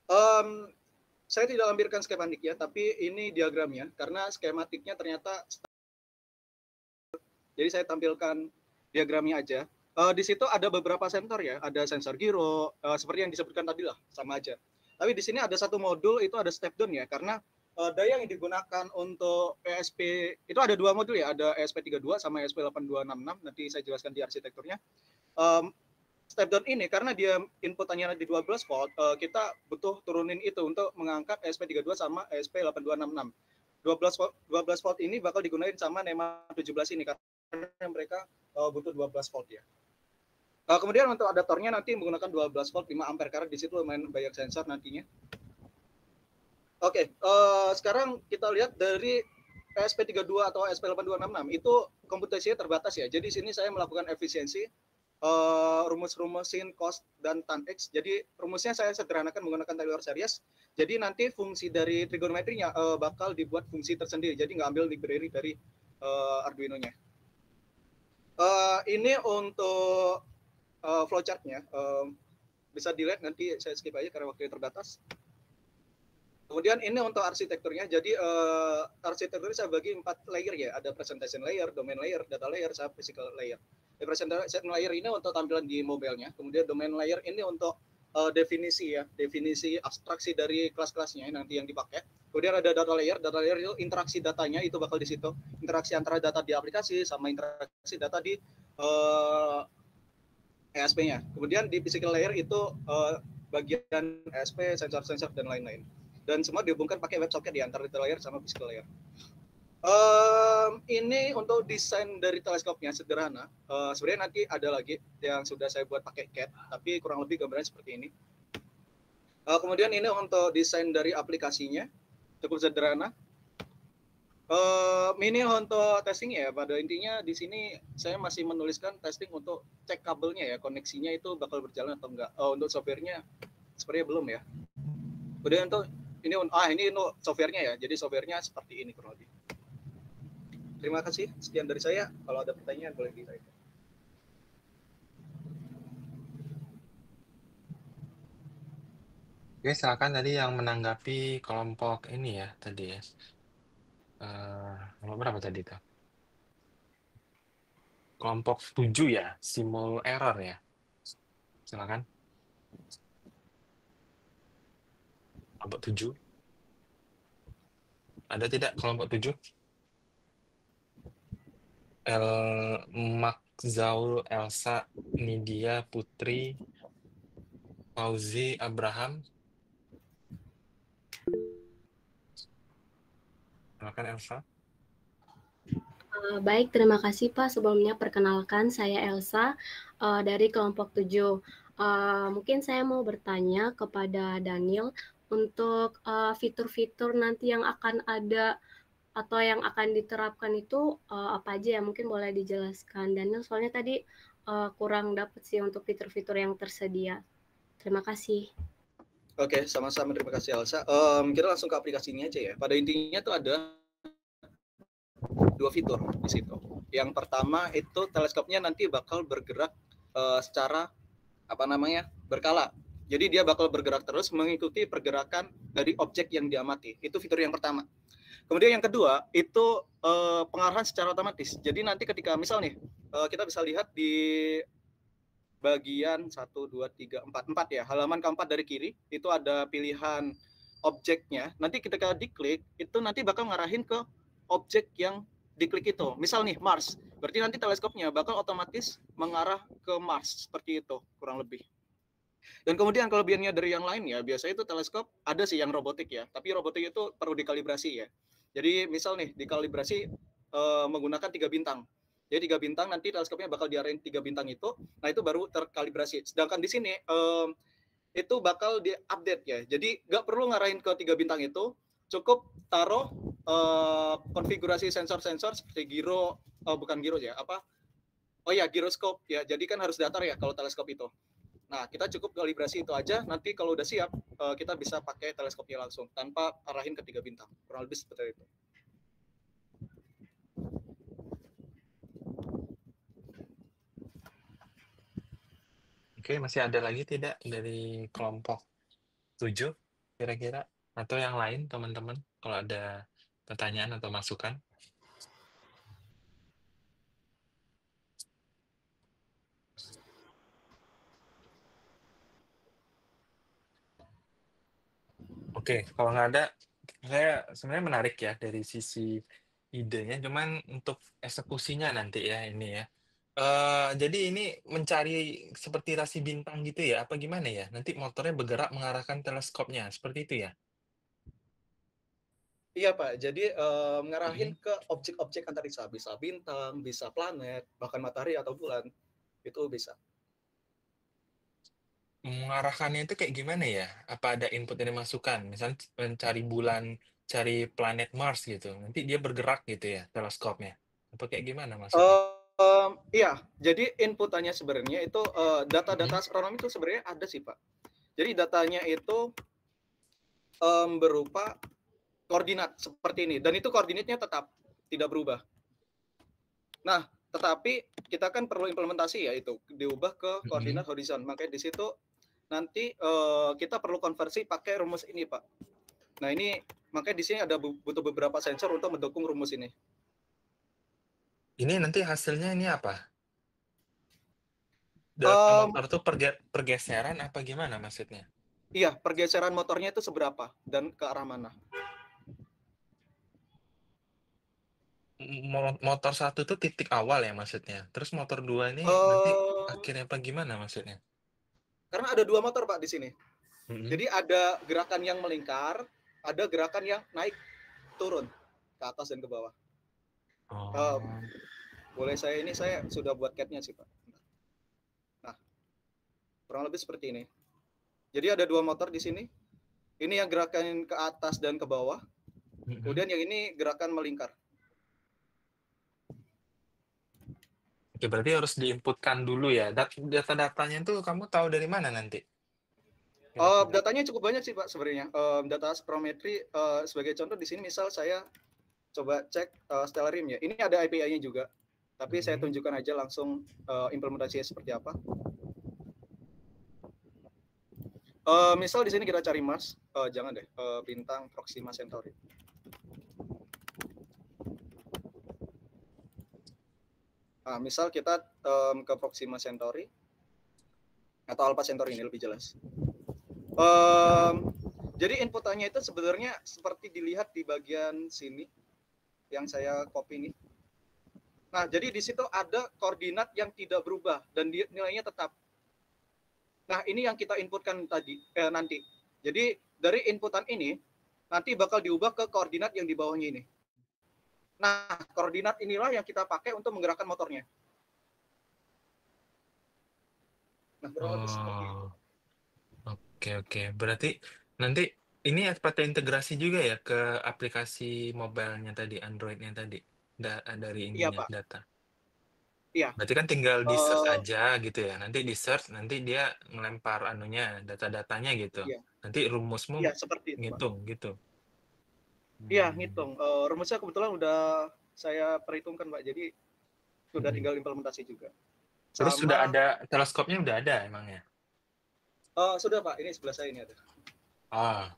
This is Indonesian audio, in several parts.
Um, saya tidak lampirkan skematik ya, tapi ini diagramnya, karena skematiknya ternyata, jadi saya tampilkan diagramnya aja. Di situ ada beberapa sensor ya, ada sensor gyro, seperti yang disebutkan tadi lah, sama aja. Tapi di sini ada satu modul, itu ada step down ya, karena daya yang digunakan untuk ESP, itu ada dua modul ya, ada ESP32 sama ESP8266, nanti saya jelaskan di arsitekturnya. Step down ini karena dia inputannya di 12 volt, kita butuh turunin itu untuk mengangkat ESP32 sama ESP8266. 12 volt ini bakal digunakan sama NEMA 17 ini karena mereka butuh 12 volt ya. Kemudian untuk adaptornya nanti menggunakan 12 volt 5 ampere karena di situ lumayan banyak sensor nantinya. Oke, sekarang kita lihat dari ESP32 atau ESP8266 itu komputasinya terbatas ya. Jadi sini saya melakukan efisiensi, rumus-rumusin cost dan tan X. Jadi rumusnya saya sederhanakan menggunakan Taylor series. Jadi nanti fungsi dari trigonometrinya bakal dibuat fungsi tersendiri. Jadi nggak ambil library dari Arduino-nya. Ini untuk flowchart-nya. Bisa dilihat, nanti saya skip aja karena waktunya terbatas. Kemudian ini untuk arsitekturnya. Jadi arsitekturnya saya bagi 4 layer ya. Ada presentation layer, domain layer, data layer, sama physical layer. Presentation layer ini untuk tampilan di mobile-nya. Kemudian domain layer ini untuk definisi ya, definisi abstraksi dari kelas-kelasnya nanti yang dipakai. Kemudian ada data layer itu interaksi datanya itu bakal di situ. Interaksi antara data di aplikasi sama interaksi data di ESP-nya. Kemudian di physical layer itu bagian ESP, sensor-sensor dan lain-lain. Dan semua dihubungkan pakai WebSocket di antara data layer sama physical layer. Ini untuk desain dari teleskopnya sederhana. Sebenarnya nanti ada lagi yang sudah saya buat pakai CAD, tapi kurang lebih gambarnya seperti ini. Kemudian ini untuk desain dari aplikasinya, cukup sederhana. Ini untuk testing ya. Pada intinya di sini saya masih menuliskan testing untuk cek kabelnya ya, koneksinya itu bakal berjalan atau enggak. Untuk softwarenya sepertinya belum ya. Kemudian untuk ini untuk softwarenya ya. Jadi softwarenya seperti ini kurang lebih. Terima kasih. Sekian dari saya. Kalau ada pertanyaan boleh ditanyakan. Oke, silakan tadi yang menanggapi kelompok ini ya tadi ya. Nomor berapa tadi tuh? Kelompok 7 ya, simul error ya. Silakan. Kelompok 7. Ada tidak kelompok 7? Makzaul, Elsa, Nidia, Putri, Fauzi, Abraham. Silakan Elsa. Baik, terima kasih Pak. Sebelumnya perkenalkan saya Elsa dari kelompok 7. Mungkin saya mau bertanya kepada Daniel untuk fitur-fitur nanti yang akan ada atau yang akan diterapkan itu apa aja ya? Mungkin boleh dijelaskan Daniel, soalnya tadi kurang dapat sih untuk fitur-fitur yang tersedia. Terima kasih. Oke, sama-sama. Terima kasih Elsa. Kita langsung ke aplikasinya aja ya. Pada intinya tuh ada 2 fitur di situ. Yang pertama itu teleskopnya nanti bakal bergerak secara berkala. Jadi dia bakal bergerak terus mengikuti pergerakan dari objek yang diamati. Itu fitur yang pertama. Kemudian yang kedua itu pengarahan secara otomatis. Jadi nanti ketika misal nih kita bisa lihat di bagian 1, 2, 3, 4 ya, halaman keempat dari kiri itu ada pilihan objeknya. Nanti ketika diklik itu nanti bakal ngarahin ke objek yang diklik itu. Misal nih Mars, berarti nanti teleskopnya bakal otomatis mengarah ke Mars seperti itu kurang lebih. Dan kemudian kelebihannya dari yang lain ya, biasanya itu teleskop ada sih yang robotik ya, tapi robotik itu perlu dikalibrasi ya. Jadi misal nih dikalibrasi menggunakan 3 bintang. Jadi 3 bintang nanti teleskopnya bakal diarahin 3 bintang itu, nah itu baru terkalibrasi. Sedangkan di sini itu bakal diupdate ya. Jadi nggak perlu ngarahin ke 3 bintang itu, cukup taruh konfigurasi sensor-sensor seperti giro, bukan giro ya, giroskop ya. Jadi kan harus datar ya kalau teleskop itu. Nah, kita cukup kalibrasi itu aja. Nanti kalau udah siap, kita bisa pakai teleskopnya langsung tanpa arahin ke 3 bintang. Kurang lebih seperti itu. Oke, masih ada lagi tidak dari kelompok 7? kira-kira? Atau yang lain teman-teman kalau ada pertanyaan atau masukan? Oke, kalau nggak ada, saya sebenarnya menarik ya dari sisi idenya, cuman untuk eksekusinya nanti ya ini ya. Jadi ini mencari seperti rasi bintang gitu ya, apa gimana ya? Nanti motornya bergerak mengarahkan teleskopnya, seperti itu ya? Iya Pak, jadi ngarahin Mhm. ke objek-objek antariksa, bisa bintang, bisa planet, bahkan matahari atau bulan, itu bisa. Mengarahkannya itu kayak gimana ya? Apa ada input dari masukan? Misalnya mencari bulan, cari planet Mars gitu, nanti dia bergerak gitu ya teleskopnya? Apa kayak gimana maksudnya? Iya, jadi inputannya sebenarnya itu data-data Mhm. astronomi itu sebenarnya ada sih Pak. Jadi datanya itu berupa koordinat seperti ini, dan itu koordinatnya tetap tidak berubah. Nah, tetapi kita kan perlu implementasi ya itu diubah ke Mhm. koordinat horizon. Makanya di situ nanti kita perlu konversi pakai rumus ini Pak. Nah ini makanya di sini ada butuh beberapa sensor untuk mendukung rumus ini. Ini nanti hasilnya ini apa? Data Um, motor tuh pergeseran apa gimana maksudnya? iya, pergeseran motornya itu seberapa dan ke arah mana? Motor satu tuh titik awal ya maksudnya. Terus motor dua ini nanti Um, akhirnya apa gimana maksudnya? karena ada dua motor Pak di sini. Mhm. Jadi ada gerakan yang melingkar, ada gerakan yang naik turun ke atas dan ke bawah. Uh, Oh. boleh saya sudah buat CAD-nya sih Pak. Nah, kurang lebih seperti ini. Jadi ada dua motor di sini. Ini yang gerakan ke atas dan ke bawah. Mhm. Kemudian yang ini gerakan melingkar. Oke, berarti harus diinputkan dulu ya. Data-datanya tuh kamu tahu dari mana nanti? Kira-kira. Datanya cukup banyak sih Pak sebenarnya. Data astrometri sebagai contoh di sini misal saya coba cek Stellarium ya. Ini ada API-nya juga. Tapi saya Mhm. tunjukkan aja langsung implementasinya seperti apa. Misal di sini kita cari Mars, jangan deh, bintang Proxima Centauri. Nah, misal kita ke Proxima Centauri atau Alpha Centauri ini lebih jelas. Jadi inputannya itu sebenarnya seperti dilihat di bagian sini yang saya copy ini. Nah, jadi di situ ada koordinat yang tidak berubah dan nilainya tetap. Nah, ini yang kita inputkan tadi nanti. Jadi dari inputan ini nanti bakal diubah ke koordinat yang di bawahnya ini. Nah, koordinat inilah yang kita pakai untuk menggerakkan motornya. Nah, kurang lebih seperti itu. Oh, oke oke. Berarti nanti ini seperti integrasi juga ya ke aplikasi mobile-nya tadi, Android-nya tadi, dari Iya, ininya Pak. data. Iya. Berarti kan tinggal di-search Uh, aja gitu ya. Nanti di-search, nanti dia ngelempar anunya, data-datanya gitu. iya. Nanti rumusmu Iya, seperti itu, Pak. ngitung gitu. Iya, Hmm. ngitung. Rumusnya kebetulan udah saya perhitungkan, Pak. Jadi sudah Mm-mm. tinggal implementasi juga. Terus sudah Sama ada teleskopnya udah ada emangnya? sudah, Pak. Ini sebelah saya ini ada. Ah,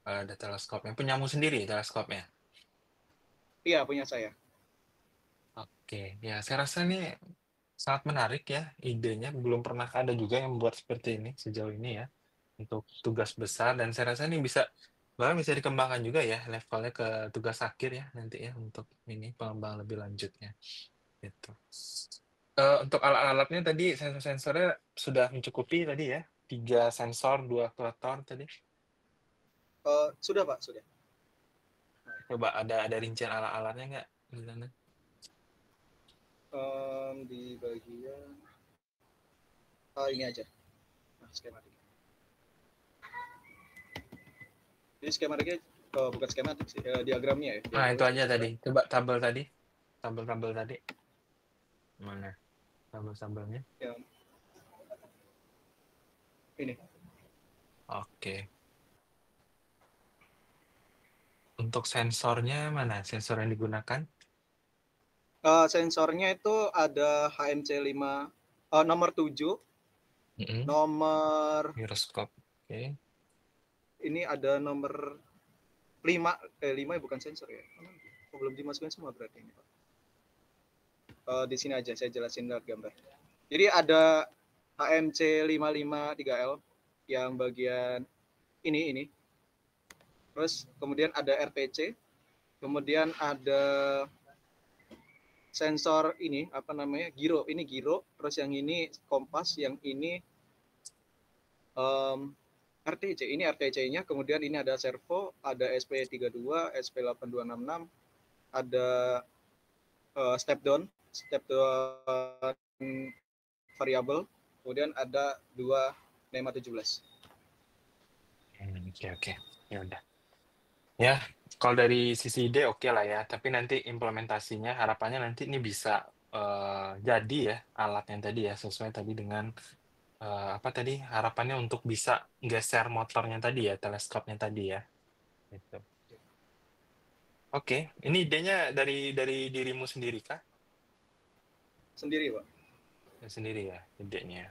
ada teleskopnya. Punyamu sendiri teleskopnya? Iya, punya saya. Oke, ya saya rasa ini sangat menarik ya idenya. Belum pernah ada juga yang membuat seperti ini sejauh ini ya. Untuk tugas besar dan saya rasa ini bisa bahkan bisa dikembangkan juga ya levelnya ke tugas akhir ya nanti ya untuk ini pengembangan lebih lanjutnya gitu. Untuk alat-alatnya tadi sensor-sensornya sudah mencukupi tadi ya. 3 sensor, 2 rotor tadi. Sudah, Pak. Sudah. Coba ada rincian alat-alatnya nggak di sana? Di bagian ini aja. Nah, skematik. Jadi skematiknya bukan skematik sih, diagramnya ya. Nah, itu Diagramnya aja tadi. diagram. Coba tabel tadi. Tabel-tabel tadi. Mana? Tabel-tabelnya. Yang ini. Oke. Untuk sensornya mana? Sensor yang digunakan? Sensornya itu ada HMC5 nomor 7, Mm-mm. nomor Giroskop. Oke. ini ada nomor 5 bukan sensor ya. Oh, belum dimasukin semua berarti ini, Pak. Di sini aja saya jelasin lewat gambar. Jadi ada HMC 553L yang bagian ini. Terus kemudian ada RTC, kemudian ada sensor ini apa namanya? Giro. Ini giro, terus yang ini kompas, yang ini RTC. Ini RTC-nya, kemudian ini ada servo, ada SP32, SP8266, ada step down variabel, kemudian ada 2 NEMA 17. Oke. Ya udah. Ya, kalau dari sisi ide oke lah ya, tapi nanti implementasinya harapannya nanti ini bisa jadi ya alat yang tadi ya, sesuai tadi dengan apa tadi harapannya untuk bisa geser motornya tadi ya, teleskopnya tadi ya. Gitu. Oke, ini idenya dari dirimu sendiri kah? Sendiri, Pak. Sendiri ya idenya.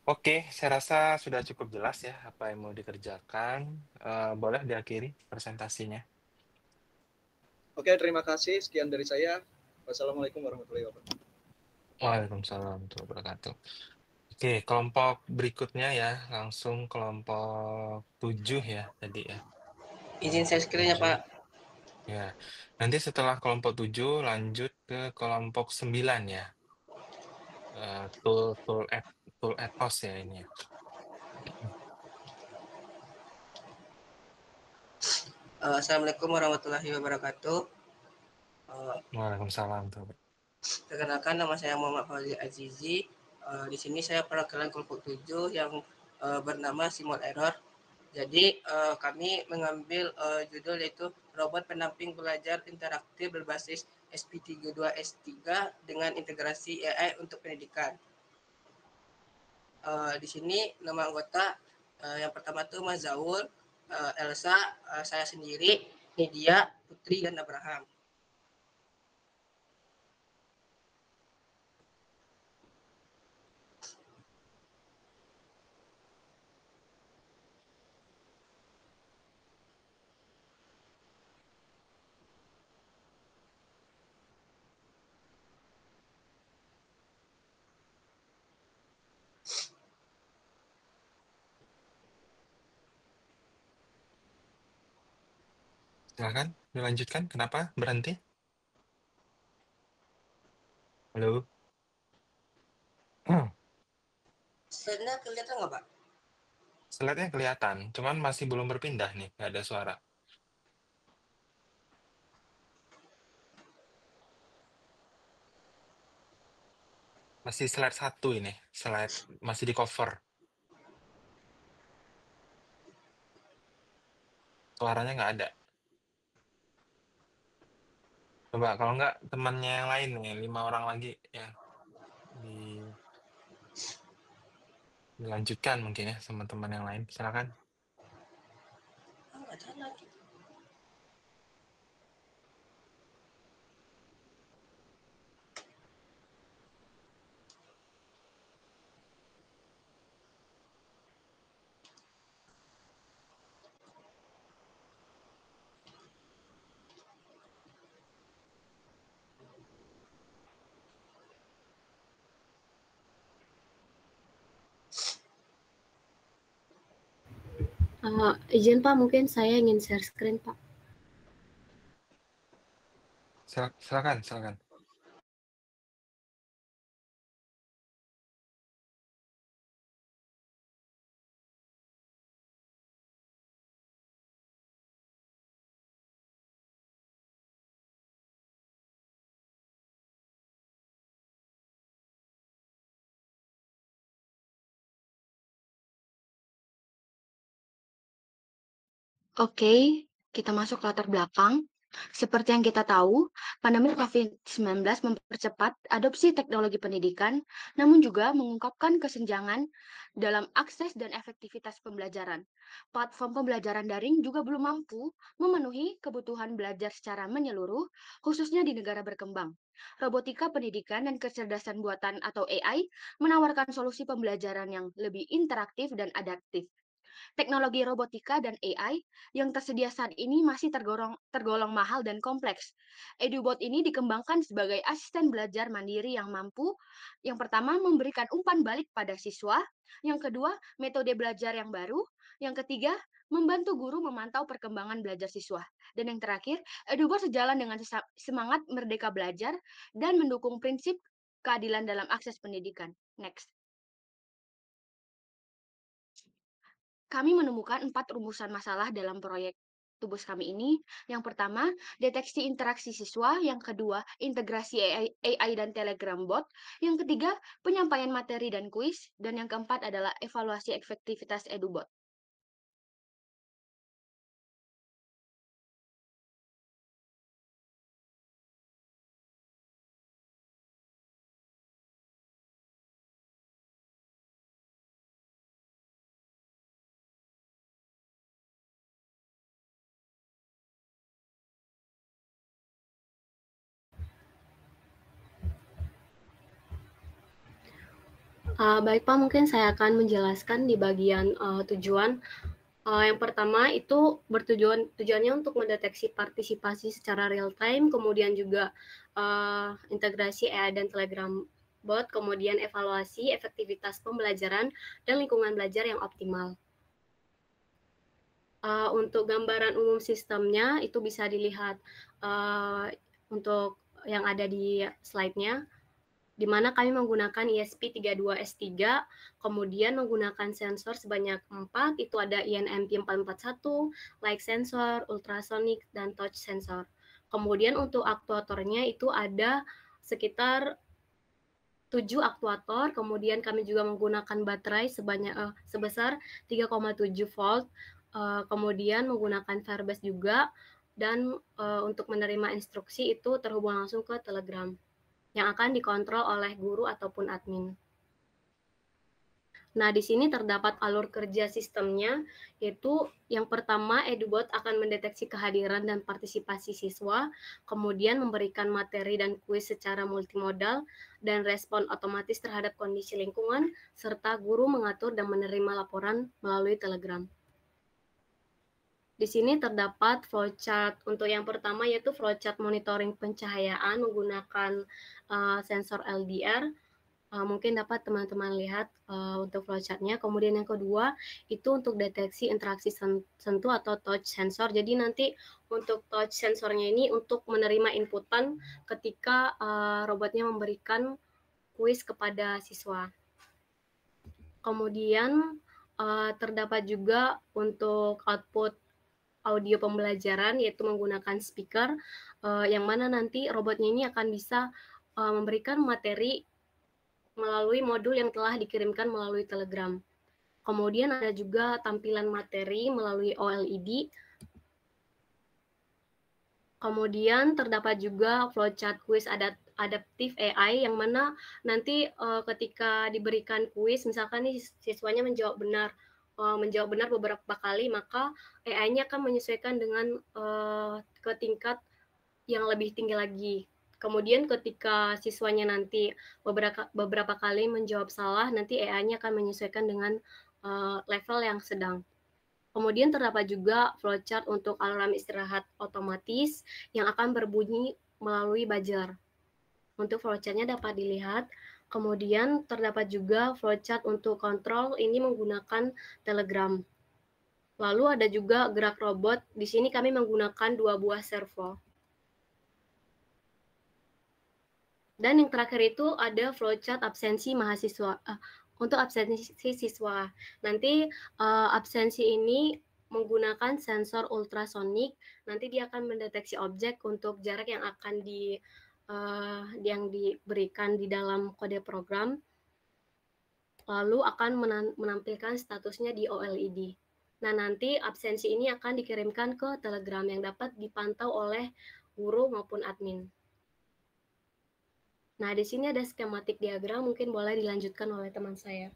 Oke, saya rasa sudah cukup jelas ya apa yang mau dikerjakan. Boleh diakhiri presentasinya. Oke, terima kasih. Sekian dari saya. Wassalamualaikum warahmatullahi wabarakatuh. Waalaikumsalam warahmatullahi wabarakatuh. Oke, kelompok berikutnya ya, langsung kelompok 7 ya tadi ya. Izin saya screen ya, Pak. Ya, nanti setelah kelompok 7 lanjut ke kelompok 9 ya. Tool ethos ya ini ya. Assalamualaikum warahmatullahi wabarakatuh. Waalaikumsalam. Perkenalkan, nama saya Muhammad Fauzi Azizi. Di sini saya perwakilan kelompok 7 yang bernama Simul Error. Jadi kami mengambil judul yaitu robot pendamping belajar interaktif berbasis SP32S3 dengan integrasi AI untuk pendidikan. Di sini nama anggota yang pertama itu Mas Zaul, Elsa, saya sendiri, Nidia, Putri, dan Abraham. Silakan dilanjutkan. Kenapa berhenti? Halo. Slide-nya kelihatan nggak, Pak? Slide-nya kelihatan, cuman masih belum berpindah nih, nggak ada suara. Masih slide 1 ini, slide masih di cover. Suaranya nggak ada. Coba kalau nggak temannya yang lain nih, 5 orang lagi ya dilanjutkan mungkin ya sama teman yang lain. Silakan. Nggak jalan. Izin Pak, mungkin saya ingin share screen Pak. Silakan. Oke, kita masuk latar belakang. Seperti yang kita tahu, pandemi COVID-19 mempercepat adopsi teknologi pendidikan, namun juga mengungkapkan kesenjangan dalam akses dan efektivitas pembelajaran. Platform pembelajaran daring juga belum mampu memenuhi kebutuhan belajar secara menyeluruh, khususnya di negara berkembang. Robotika pendidikan dan kecerdasan buatan atau AI menawarkan solusi pembelajaran yang lebih interaktif dan adaptif. Teknologi robotika dan AI yang tersedia saat ini masih tergolong mahal dan kompleks. EduBot ini dikembangkan sebagai asisten belajar mandiri yang mampu, yang pertama, memberikan umpan balik pada siswa, yang kedua, metode belajar yang baru, yang ketiga, membantu guru memantau perkembangan belajar siswa. Dan yang terakhir, EduBot sejalan dengan semangat merdeka belajar dan mendukung prinsip keadilan dalam akses pendidikan. Next. Kami menemukan 4 rumusan masalah dalam proyek tugas kami ini. Yang pertama, deteksi interaksi siswa. Yang kedua, integrasi AI dan Telegram bot. Yang ketiga, penyampaian materi dan kuis. Dan yang keempat adalah evaluasi efektivitas EduBot. Baik Pak, mungkin saya akan menjelaskan di bagian tujuan. Yang pertama itu tujuannya untuk mendeteksi partisipasi secara real time, kemudian juga integrasi AI dan Telegram bot, kemudian evaluasi efektivitas pembelajaran dan lingkungan belajar yang optimal. Untuk gambaran umum sistemnya itu bisa dilihat untuk yang ada di slide-nya, di mana kami menggunakan ESP32S3, kemudian menggunakan sensor sebanyak 4, itu ada INMP441, light sensor, ultrasonic, dan touch sensor. Kemudian untuk aktuatornya itu ada sekitar 7 aktuator, kemudian kami juga menggunakan baterai sebesar 3,7 volt, kemudian menggunakan Firebase juga, dan untuk menerima instruksi itu terhubung langsung ke Telegram yang akan dikontrol oleh guru ataupun admin. Nah, di sini terdapat alur kerja sistemnya, yaitu yang pertama, EduBot akan mendeteksi kehadiran dan partisipasi siswa, kemudian memberikan materi dan kuis secara multimodal, dan respon otomatis terhadap kondisi lingkungan, serta guru mengatur dan menerima laporan melalui Telegram. Di sini terdapat flowchart untuk yang pertama, yaitu flowchart monitoring pencahayaan menggunakan sensor LDR. Mungkin dapat teman-teman lihat untuk flowchart-nya. Kemudian yang kedua itu untuk deteksi interaksi sentuh atau touch sensor. Jadi nanti untuk touch sensornya ini untuk menerima inputan ketika robotnya memberikan kuis kepada siswa. Kemudian terdapat juga untuk output audio pembelajaran, yaitu menggunakan speaker, yang mana nanti robotnya ini akan bisa memberikan materi melalui modul yang telah dikirimkan melalui Telegram. Kemudian ada juga tampilan materi melalui OLED. Kemudian terdapat juga flowchart kuis adaptif AI, yang mana nanti ketika diberikan kuis, misalkan nih siswanya menjawab benar beberapa kali, maka AI-nya akan menyesuaikan dengan ke tingkat yang lebih tinggi lagi. Kemudian ketika siswanya nanti beberapa kali menjawab salah, nanti AI-nya akan menyesuaikan dengan level yang sedang. Kemudian terdapat juga flowchart untuk alarm istirahat otomatis yang akan berbunyi melalui buzzer. Untuk flowchart-nya dapat dilihat. Kemudian terdapat juga flowchart untuk kontrol, ini menggunakan Telegram. Lalu ada juga gerak robot. Di sini kami menggunakan 2 buah servo. Dan yang terakhir itu ada flowchart absensi mahasiswa. Untuk absensi siswa, nanti absensi ini menggunakan sensor ultrasonik. Nanti dia akan mendeteksi objek untuk jarak yang akan yang diberikan di dalam kode program, lalu akan menampilkan statusnya di OLED. Nah, nanti absensi ini akan dikirimkan ke Telegram yang dapat dipantau oleh guru maupun admin. Nah, di sini ada skematik diagram, mungkin boleh dilanjutkan oleh teman saya.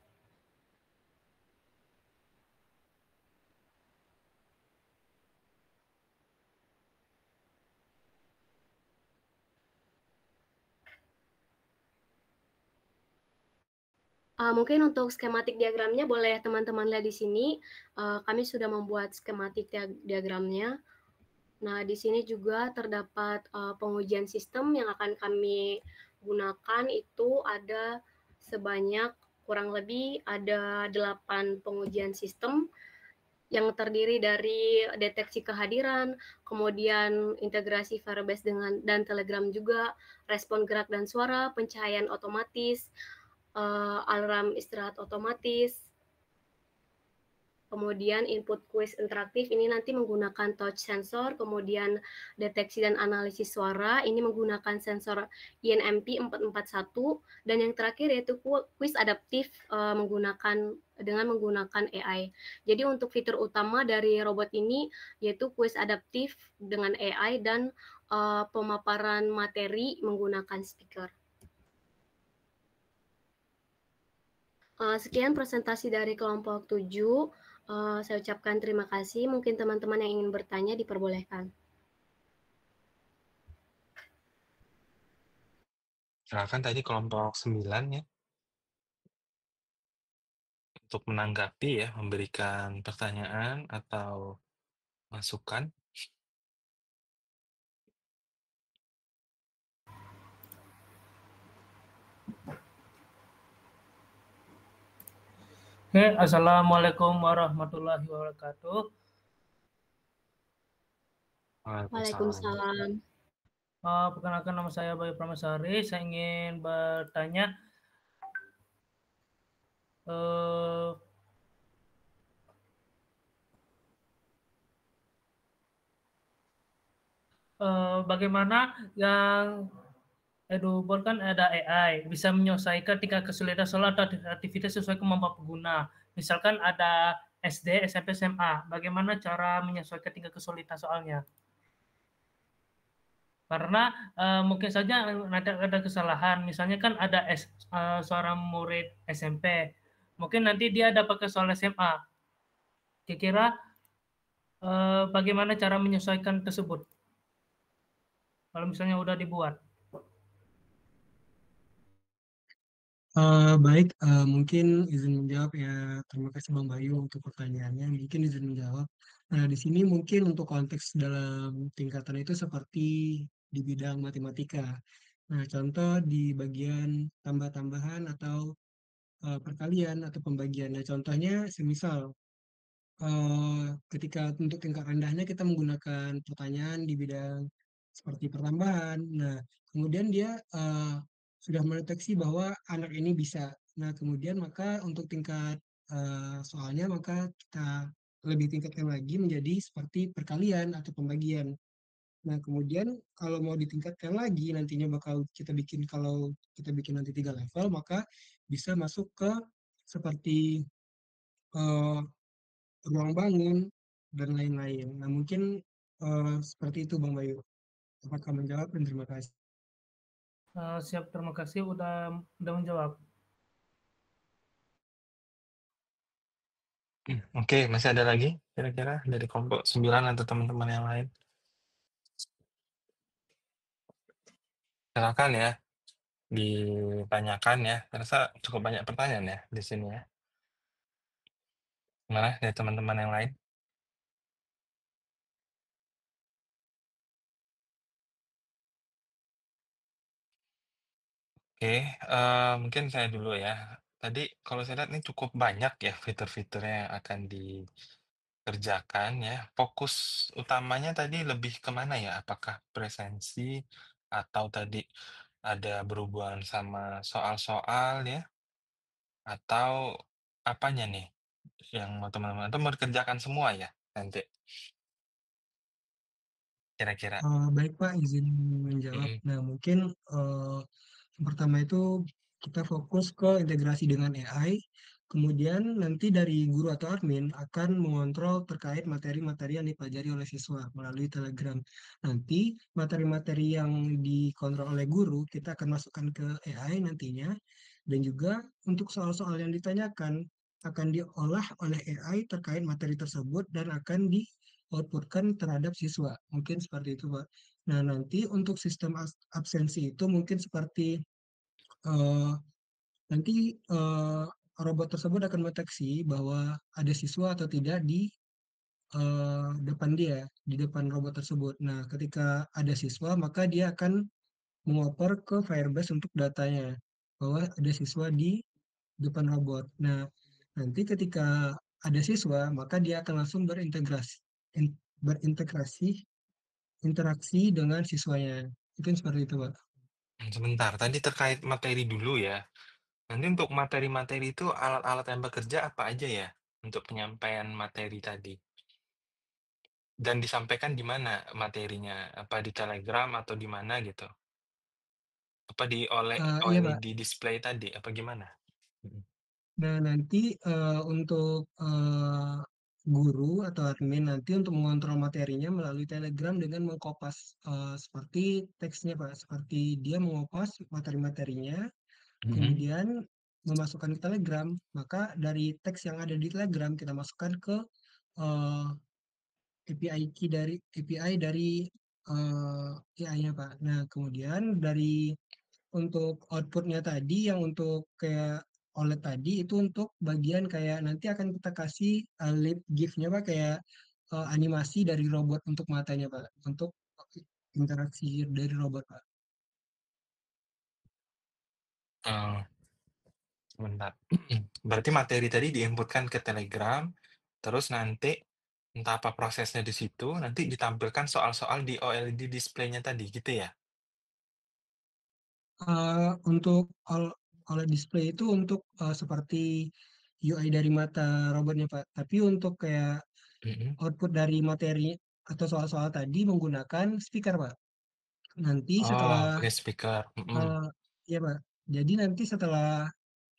Mungkin untuk skematik diagramnya boleh teman-teman lihat di sini. Kami sudah membuat skematik diagramnya. Nah, di sini juga terdapat pengujian sistem yang akan kami gunakan itu ada sebanyak kurang lebih ada 8 pengujian sistem yang terdiri dari deteksi kehadiran, kemudian integrasi Firebase dan Telegram juga, respon gerak dan suara, pencahayaan otomatis, alarm istirahat otomatis, kemudian input quiz interaktif ini nanti menggunakan touch sensor, kemudian deteksi dan analisis suara ini menggunakan sensor INMP 441, dan yang terakhir yaitu quiz adaptif dengan menggunakan AI. Jadi untuk fitur utama dari robot ini yaitu quiz adaptif dengan AI dan pemaparan materi menggunakan speaker. Sekian presentasi dari kelompok 7. Saya ucapkan terima kasih. Mungkin teman-teman yang ingin bertanya diperbolehkan. Silakan tadi kelompok 9 ya. Untuk menanggapi ya, memberikan pertanyaan atau masukan. Oke, Assalamualaikum warahmatullahi wabarakatuh. Waalaikumsalam. Perkenalkan, nama saya Bayu Pramasari. Saya ingin bertanya bagaimana yang Edubol kan ada AI, bisa menyelesaikan tingkat kesulitan soal atau aktivitas sesuai kemampuan pengguna. Misalkan ada SD, SMP, SMA, bagaimana cara menyesuaikan tingkat kesulitan soalnya? Karena mungkin saja ada kesalahan, misalnya kan ada seorang murid SMP, mungkin nanti dia ada pakai soal SMA. Kira-kira bagaimana cara menyesuaikan tersebut? Kalau misalnya udah dibuat. Baik, mungkin izin menjawab ya. Terima kasih Bang Bayu untuk pertanyaannya. Mungkin izin menjawab. Nah, di sini mungkin untuk konteks dalam tingkatan itu seperti di bidang matematika. Nah, contoh di bagian tambah-tambahan atau perkalian atau pembagian. Nah, contohnya semisal ketika untuk tingkat rendahnya kita menggunakan pertanyaan di bidang seperti pertambahan. Nah, kemudian dia sudah mendeteksi bahwa anak ini bisa. Nah, kemudian maka untuk tingkat soalnya maka kita lebih tingkatkan lagi menjadi seperti perkalian atau pembagian. Nah, kemudian kalau mau ditingkatkan lagi nantinya bakal kita bikin kalau kita bikin nanti 3 level maka bisa masuk ke seperti eh, ruang bangun, dan lain-lain. Nah, mungkin seperti itu Bang Bayu. Apakah menjawab, dan terima kasih. Siap, terima kasih udah menjawab. Oke, masih ada lagi kira-kira dari kelompok 9 atau teman-teman yang lain? Silakan ya, ditanyakan ya. Saya rasa cukup banyak pertanyaan ya di sini ya. Gimana dari teman-teman yang lain? Oke, mungkin saya dulu ya. Tadi kalau saya lihat ini cukup banyak ya fitur-fiturnya yang akan dikerjakan ya. Fokus utamanya tadi lebih ke mana ya? Apakah presensi atau tadi ada berhubungan sama soal-soal ya? Atau apanya nih yang mau teman-teman itu mau dikerjakan semua ya nanti? Kira-kira. Baik Pak, izin menjawab. Mhm. Nah, mungkin yang pertama itu kita fokus ke integrasi dengan AI, kemudian nanti dari guru atau admin akan mengontrol terkait materi-materi yang dipelajari oleh siswa melalui Telegram. Nanti materi-materi yang dikontrol oleh guru kita akan masukkan ke AI nantinya, dan juga untuk soal-soal yang ditanyakan akan diolah oleh AI terkait materi tersebut dan akan di-outputkan terhadap siswa. Mungkin seperti itu, Pak. Nah, nanti untuk sistem absensi itu mungkin seperti eh, nanti robot tersebut akan mendeteksi bahwa ada siswa atau tidak di depan dia, di depan robot tersebut. Nah, ketika ada siswa, maka dia akan mengoper ke Firebase untuk datanya bahwa ada siswa di depan robot. Nah, nanti ketika ada siswa, maka dia akan langsung berintegrasi interaksi dengan siswanya. Mungkin seperti itu, Pak. Sebentar, tadi terkait materi dulu ya. Nanti untuk materi-materi itu alat-alat yang bekerja apa aja ya untuk penyampaian materi tadi? Dan disampaikan di mana materinya? Apa di Telegram atau di mana gitu? Apa di Iya, Pak. OLED display tadi? Apa gimana? Mhm. Nah, nanti untuk guru atau admin nanti untuk mengontrol materinya melalui Telegram dengan mengkopas seperti teksnya, Pak. Seperti dia mengopas materi-materinya, Mhm. kemudian memasukkan ke Telegram. Maka dari teks yang ada di Telegram kita masukkan ke eh, API dari AI-nya, Pak. Nah, kemudian untuk outputnya tadi yang untuk kayak OLED tadi itu untuk bagian kayak nanti akan kita kasih lip GIF-nya, Pak, kayak animasi dari robot untuk matanya, Pak, untuk interaksi dari robot, Pak. Oh, sebentar. Berarti materi tadi diinputkan ke Telegram, terus nanti entah apa prosesnya di situ, nanti ditampilkan soal-soal di OLED display-nya tadi, gitu ya? Untuk OLED display itu untuk seperti UI dari mata robotnya, Pak. Tapi untuk kayak Mhm. output dari materi atau soal-soal tadi menggunakan speaker, Pak. Nanti Oh, setelah pakai speaker. Mhm. ya, Pak. Jadi nanti setelah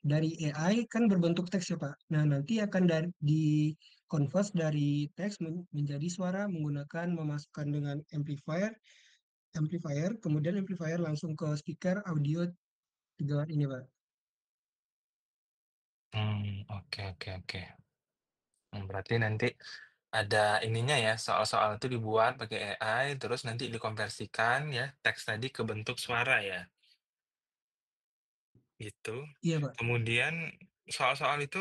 dari AI kan berbentuk teks ya, Pak. Nah, nanti akan di-convert dari teks menjadi suara menggunakan memasukkan dengan amplifier, amplifier, kemudian amplifier langsung ke speaker audio 3 watt ini, Pak. Oke, oke, oke. Berarti nanti ada ininya ya, soal-soal itu dibuat pakai AI, terus nanti dikonversikan ya, teks tadi ke bentuk suara ya, gitu. Iya, Pak. Kemudian soal-soal itu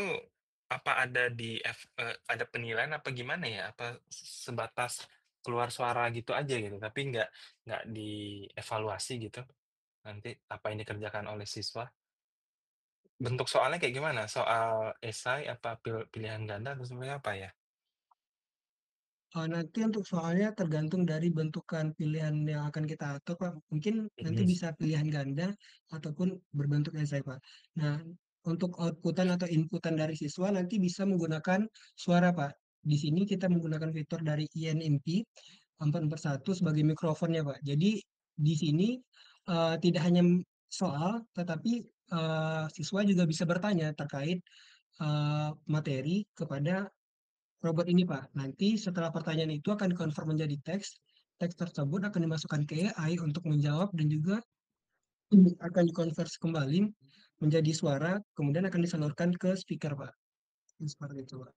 apa ada penilaian apa gimana ya? Apa sebatas keluar suara gitu aja gitu, tapi nggak dievaluasi gitu, nanti apa yang dikerjakan oleh siswa? Bentuk soalnya kayak gimana? Soal esai apa pilihan ganda atau seperti apa ya? Nanti untuk soalnya tergantung dari bentukan pilihan yang akan kita atur, Pak. Mungkin nanti Mhm. bisa pilihan ganda ataupun berbentuk esai, Pak. Nah, untuk outputan atau inputan dari siswa nanti bisa menggunakan suara, Pak. Di sini kita menggunakan fitur dari INMP 441 sebagai mikrofonnya, Pak. Jadi di sini tidak hanya soal, tetapi siswa juga bisa bertanya terkait materi kepada robot ini, Pak. Nanti setelah pertanyaan itu akan dikonvert menjadi teks. Teks tersebut akan dimasukkan ke AI untuk menjawab dan juga akan dikonversi kembali menjadi suara, kemudian akan disalurkan ke speaker, Pak. Seperti itu, Pak.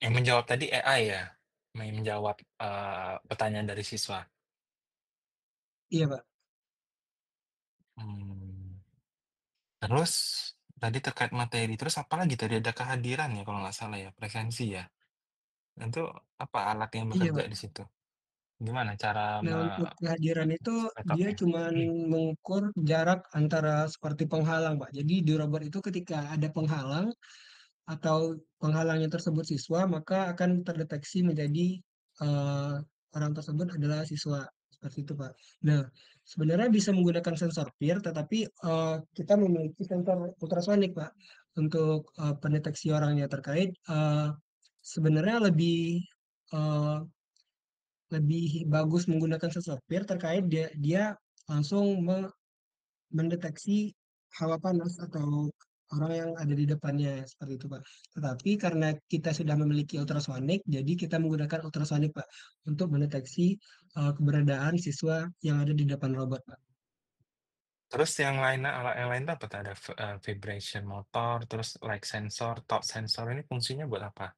Yang menjawab tadi AI ya? Yang menjawab, pertanyaan dari siswa? Iya, Pak. Mmm, terus tadi terkait materi, terus apalagi tadi ada kehadiran ya kalau nggak salah ya, presensi ya? Itu apa alat yang Iya, bekerja Pak. di situ? Gimana cara Nah, untuk kehadiran itu dia setupnya? cuma Mhm. mengukur jarak antara seperti penghalang, Pak. Jadi di robot itu ketika ada penghalang atau penghalangnya tersebut siswa, maka akan terdeteksi menjadi eh, orang tersebut adalah siswa. Seperti itu, Pak. Nah, sebenarnya bisa menggunakan sensor peer, tetapi kita memiliki sensor ultrasonik, Pak, untuk pendeteksi orangnya terkait sebenarnya eh, lebih bagus menggunakan sensor peer terkait dia langsung mendeteksi hawa panas atau orang yang ada di depannya seperti itu, Pak. Tetapi karena kita sudah memiliki ultrasonik, jadi kita menggunakan ultrasonik, Pak, untuk mendeteksi keberadaan siswa yang ada di depan robot, Pak. Terus yang lainnya alat yang lain tuh apa tuh? Ada vibration motor, terus light sensor, touch sensor, ini fungsinya buat apa?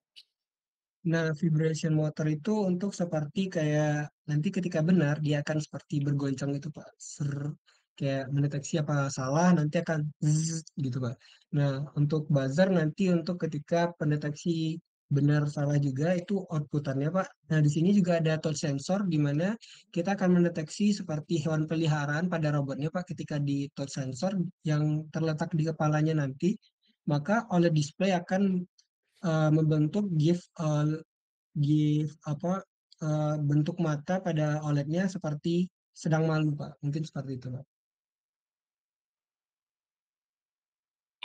Nah, vibration motor itu untuk seperti kayak nanti ketika benar dia akan seperti bergoncang itu, Pak. kayak mendeteksi apa salah nanti akan zzz gitu Pak. Nah untuk buzzer nanti untuk ketika pendeteksi benar salah juga itu outputannya Pak. Nah di sini juga ada touch sensor di mana kita akan mendeteksi seperti hewan peliharaan pada robotnya Pak ketika di touch sensor yang terletak di kepalanya nanti maka oleh display akan membentuk GIF apa bentuk mata pada OLED-nya seperti sedang malu Pak. Mungkin seperti itu Pak.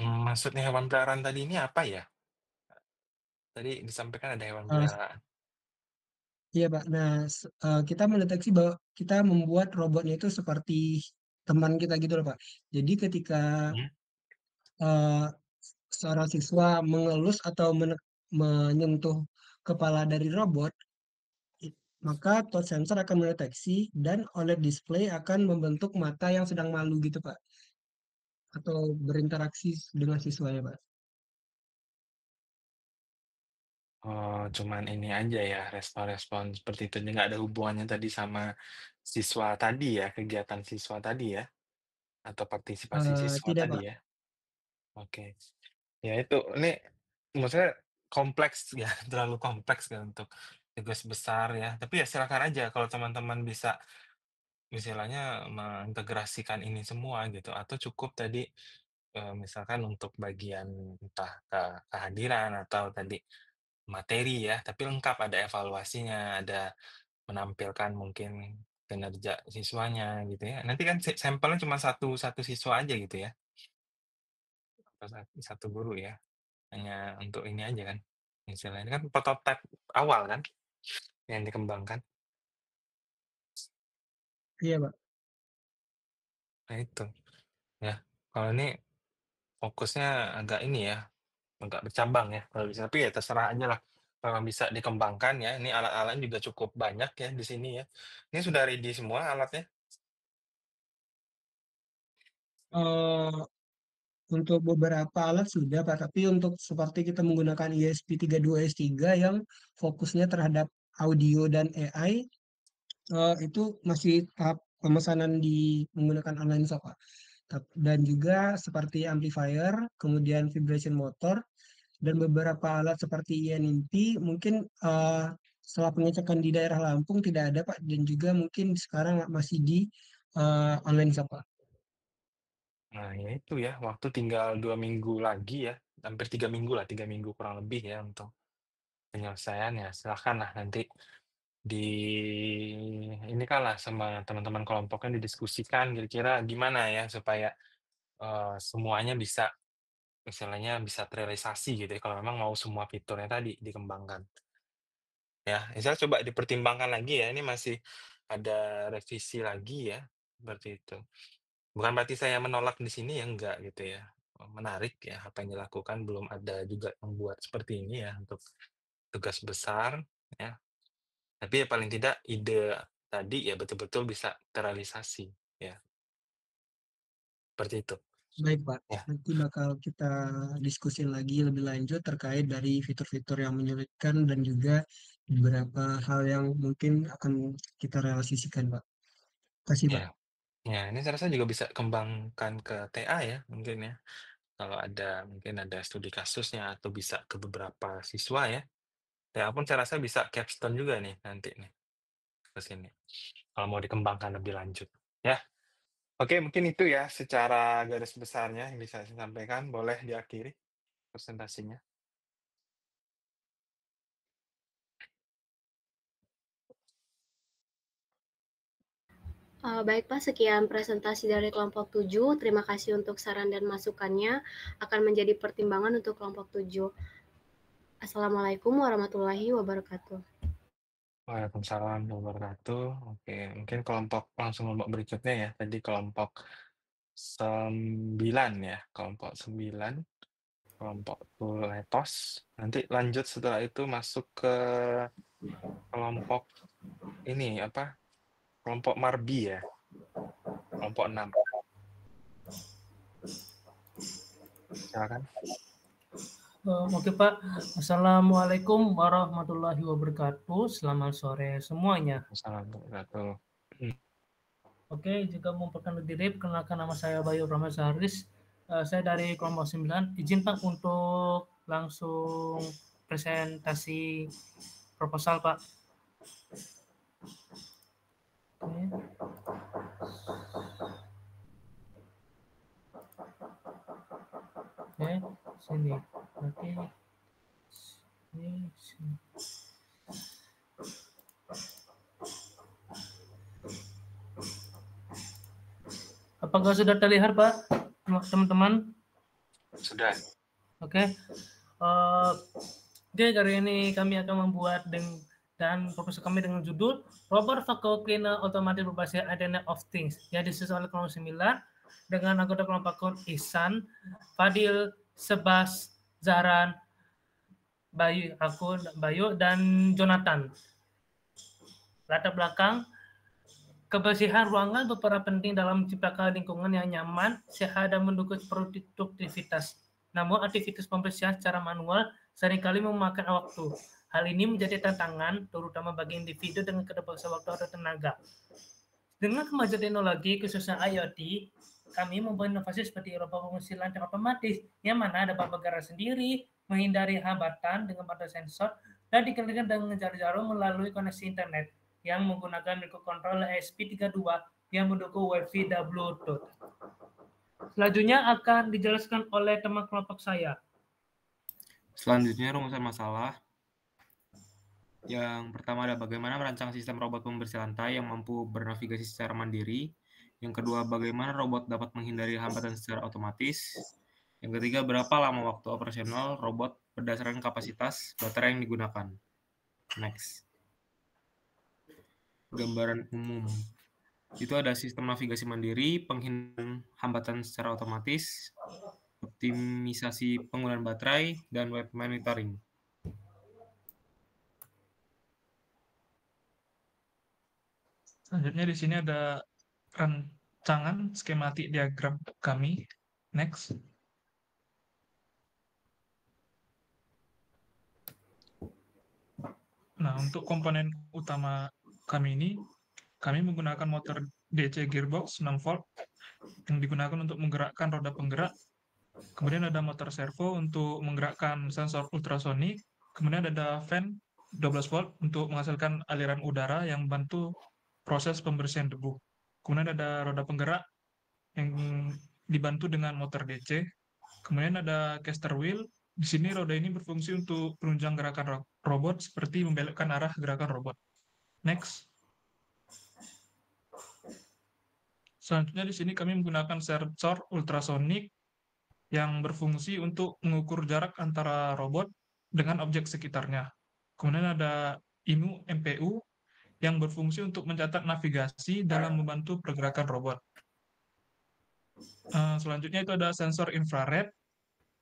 Maksudnya hewan peliharaan tadi ini apa ya? Tadi disampaikan ada hewan Eh, peliharaan. Iya Pak. Nah kita mendeteksi bahwa kita membuat robotnya itu seperti teman kita gitu loh Pak. Jadi ketika Hmm? eh, seorang siswa mengelus atau menyentuh kepala dari robot, maka touch sensor akan mendeteksi dan OLED display akan membentuk mata yang sedang malu gitu Pak. Atau berinteraksi dengan siswanya Pak. Oh, cuman ini aja ya, respon-respon seperti itu. Nggak ada hubungannya tadi sama siswa tadi ya, kegiatan siswa tadi ya? Atau partisipasi siswa Tidak tadi Pak. ya? Oke. Ya itu, ini maksudnya kompleks ya, terlalu kompleks ya untuk tugas besar ya. Tapi ya silakan aja kalau teman-teman bisa istilahnya mengintegrasikan ini semua gitu, atau cukup tadi, misalkan untuk bagian entah kehadiran atau tadi materi ya, tapi lengkap ada evaluasinya, ada menampilkan mungkin kinerja siswanya gitu ya. Nanti kan sampelnya cuma satu satu siswa aja gitu ya, atau satu guru ya, hanya untuk ini aja kan, istilahnya kan prototipe awal kan yang dikembangkan. Iya Pak. Nah itu, ya. Kalau ini fokusnya agak ini ya, agak bercabang ya kalau bisa, tapi ya terserah aja lah. Kalau bisa dikembangkan ya, ini alat-alatnya juga cukup banyak ya di sini ya. Ini sudah ready semua alatnya? Eh, untuk beberapa alat sudah Pak, tapi untuk seperti kita menggunakan ESP32S3 yang fokusnya terhadap audio dan AI, itu masih tahap pemesanan di menggunakan online shop Pak. Dan juga seperti amplifier, kemudian vibration motor, dan beberapa alat seperti INMP mungkin setelah pengecekan di daerah Lampung tidak ada Pak, dan juga mungkin sekarang masih di online shop Pak. Nah ya itu ya, waktu tinggal 2 minggu lagi ya, hampir 3 minggu lah, 3 minggu kurang lebih ya untuk penyelesaiannya. Silahkan lah nanti di ini lah sama teman-teman kelompoknya didiskusikan kira-kira gimana ya supaya, semuanya bisa istilahnya bisa terrealisasi gitu ya, kalau memang mau semua fiturnya tadi dikembangkan. Ya, misal coba dipertimbangkan lagi ya, ini masih ada revisi lagi ya, seperti itu. Bukan berarti saya menolak di sini ya, enggak gitu ya. Menarik ya apa yang dilakukan, belum ada juga yang buat seperti ini ya untuk tugas besar ya. Tapi ya paling tidak ide tadi ya betul-betul bisa terrealisasi ya, seperti itu. Baik Pak, Ya, nanti bakal kita diskusi lagi lebih lanjut terkait dari fitur-fitur yang menyulitkan dan juga beberapa hal yang mungkin akan kita realisasikan Pak. Terima kasih Pak. ya. Ya, ini saya rasa juga bisa kembangkan ke TA ya mungkin ya. Kalau ada mungkin ada studi kasusnya atau bisa ke beberapa siswa ya. TA pun saya rasa bisa capstone juga nih nanti nih ke sini. Kalau mau dikembangkan lebih lanjut. Ya, oke mungkin itu ya secara garis besarnya yang bisa saya sampaikan. Boleh diakhiri presentasinya. Baik Pak, sekian presentasi dari kelompok 7. Terima kasih untuk saran dan masukannya. Akan menjadi pertimbangan untuk kelompok 7. Assalamualaikum warahmatullahi wabarakatuh. Waalaikumsalam warahmatullahi wabarakatuh. Oke, mungkin langsung kelompok berikutnya ya. Tadi kelompok 9 ya, kelompok 9, kelompok Tuletos. Nanti lanjut setelah itu masuk ke kelompok ini apa? Kelompok Marbi ya. Kelompok 6. Silakan. Oke Pak, Assalamualaikum warahmatullahi wabarakatuh. Selamat sore semuanya. Assalamualaikum warahmatullahi wabarakatuh. Oke, juga memperkenalkan diri, perkenalkan nama saya Bayu Prameswaris. Saya dari kelompok 9. Izin Pak untuk langsung presentasi proposal Pak. Oke. Oke, sini. Oke. Sini. Apakah sudah terlihat Pak, teman-teman? Sudah. Oke. Oke, kali ini kami akan membuat dan proposal kami dengan judul Robot Vacuum Cleaner Otomatis berbasis Internet of Things yang disusun oleh kelompok 9 dengan anggota kelompok Ihsan, Fadil, Sebas, Zahran, Bayu, dan Jonathan. Latar belakang, kebersihan ruangan berperan penting dalam menciptakan lingkungan yang nyaman, sehat, dan mendukung produktivitas. Namun, aktivitas pembersihan secara manual seringkali memakan waktu. Hal ini menjadi tantangan, terutama bagi individu dengan keterbatasan waktu atau tenaga. Dengan kemajuan teknologi, khususnya IoT, kami membuat inovasi seperti robot pengusir lantai otomatis, yang mana dapat bergerak sendiri, menghindari hambatan dengan pada sensor, dan dikendalikan dengan jarak jauh melalui koneksi internet yang menggunakan microcontroller ESP32 yang mendukung Wi-Fi dan Bluetooth. Selanjutnya akan dijelaskan oleh teman kelompok saya. Selanjutnya rumusan masalah. Yang pertama ada bagaimana merancang sistem robot pembersih lantai yang mampu bernavigasi secara mandiri. Yang kedua, bagaimana robot dapat menghindari hambatan secara otomatis. Yang ketiga, berapa lama waktu operasional robot berdasarkan kapasitas baterai yang digunakan. Next. Gambaran umum. Itu ada sistem navigasi mandiri, penghindaran hambatan secara otomatis, optimisasi penggunaan baterai, dan web monitoring. Selanjutnya di sini ada rancangan skematik diagram kami. Next. Nah, untuk komponen utama kami ini, kami menggunakan motor DC gearbox 6 volt yang digunakan untuk menggerakkan roda penggerak. Kemudian ada motor servo untuk menggerakkan sensor ultrasonik. Kemudian ada fan 12 volt untuk menghasilkan aliran udara yang membantu proses pembersihan debu. Kemudian ada roda penggerak yang dibantu dengan motor DC. Kemudian ada caster wheel. Di sini roda ini berfungsi untuk penunjang gerakan robot seperti membelokkan arah gerakan robot. Next. Selanjutnya di sini kami menggunakan sensor ultrasonik yang berfungsi untuk mengukur jarak antara robot dengan objek sekitarnya. Kemudian ada IMU MPU yang berfungsi untuk mencatat navigasi dalam membantu pergerakan robot. Selanjutnya itu ada sensor infrared,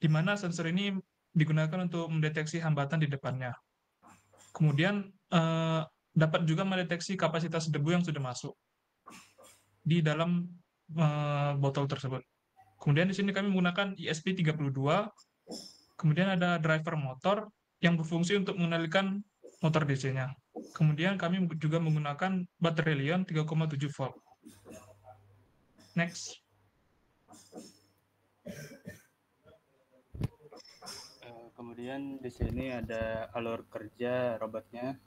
di mana sensor ini digunakan untuk mendeteksi hambatan di depannya. Kemudian dapat juga mendeteksi kapasitas debu yang sudah masuk di dalam botol tersebut. Kemudian di sini kami menggunakan ESP32, kemudian ada driver motor yang berfungsi untuk mengendalikan motor DC-nya. Kemudian kami juga menggunakan baterai Li-ion 3,7 volt. Next. Kemudian di sini ada alur kerja robotnya.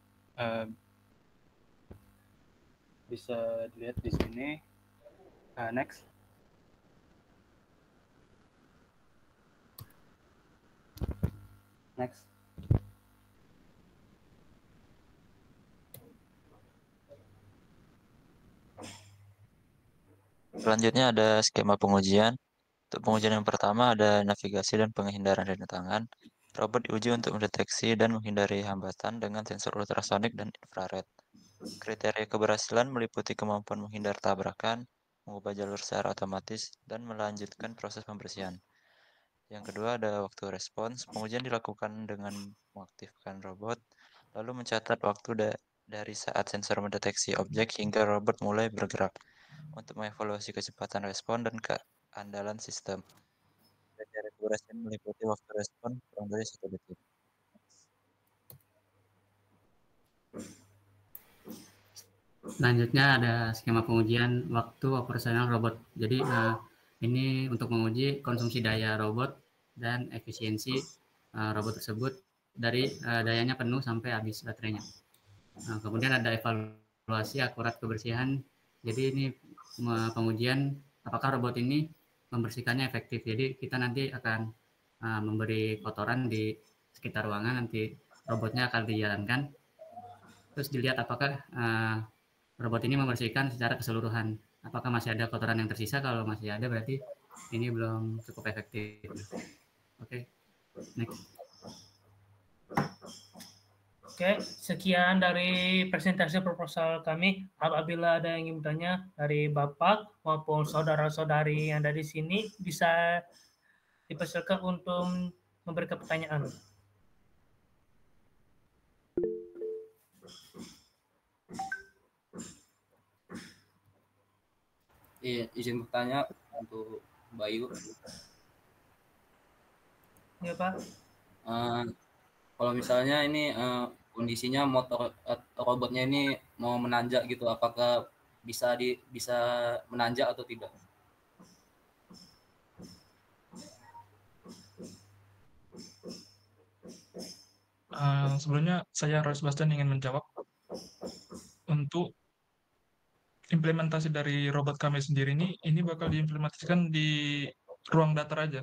Bisa dilihat di sini. Next. Next. Selanjutnya ada skema pengujian. Untuk pengujian yang pertama ada navigasi dan penghindaran rintangan. Robot diuji untuk mendeteksi dan menghindari hambatan dengan sensor ultrasonik dan infrared. Kriteria keberhasilan meliputi kemampuan menghindar tabrakan, mengubah jalur secara otomatis, dan melanjutkan proses pembersihan. Yang kedua ada waktu respons. Pengujian dilakukan dengan mengaktifkan robot, lalu mencatat waktu dari saat sensor mendeteksi objek hingga robot mulai bergerak untuk mengevaluasi kecepatan respon dan keandalan sistem. Kriteria keberhasilan meliputi waktu respon kurang dari 1 detik. Selanjutnya ada skema pengujian waktu operasional robot. Jadi ini untuk menguji konsumsi daya robot dan efisiensi robot tersebut dari dayanya penuh sampai habis baterainya. Kemudian ada evaluasi akurat kebersihan. Jadi ini pengujian apakah robot ini membersihkannya efektif. Jadi kita nanti akan memberi kotoran di sekitar ruangan, nanti robotnya akan dijalankan. Terus dilihat apakah robot ini membersihkan secara keseluruhan. Apakah masih ada kotoran yang tersisa? Kalau masih ada berarti ini belum cukup efektif. Oke, next. Oke, sekian dari presentasi proposal kami. Apabila ada yang ingin bertanya dari Bapak maupun saudara-saudari yang ada di sini, bisa dipersilakan untuk memberikan pertanyaan. Iya, izin bertanya untuk Bayu. Ya, Pak. Kalau misalnya ini kondisinya motor robotnya ini mau menanjak gitu, apakah bisa menanjak atau tidak? Sebelumnya saya Roy Sebastian ingin menjawab. Untuk implementasi dari robot kami sendiri ini bakal diimplementasikan di ruang datar aja,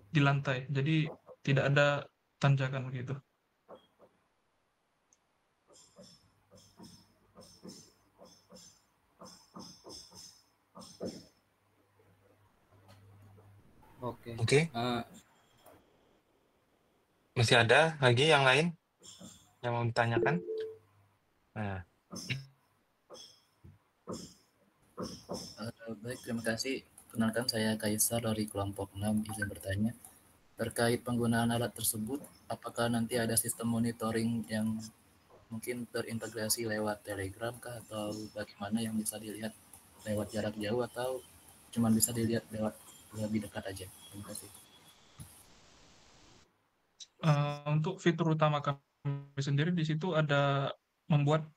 di lantai. Jadi tidak ada tanjakan begitu. Oke. Oke. Masih ada lagi yang lain yang mau ditanyakan? Nah. Baik, terima kasih. Kenalkan saya Kaisar dari kelompok 6, izin bertanya. Terkait penggunaan alat tersebut, apakah nanti ada sistem monitoring yang mungkin terintegrasi lewat Telegram kah, atau bagaimana yang bisa dilihat lewat jarak jauh, atau cuma bisa dilihat lewat lebih dekat aja? Terima kasih. Untuk fitur utama kami sendiri di situ ada membuat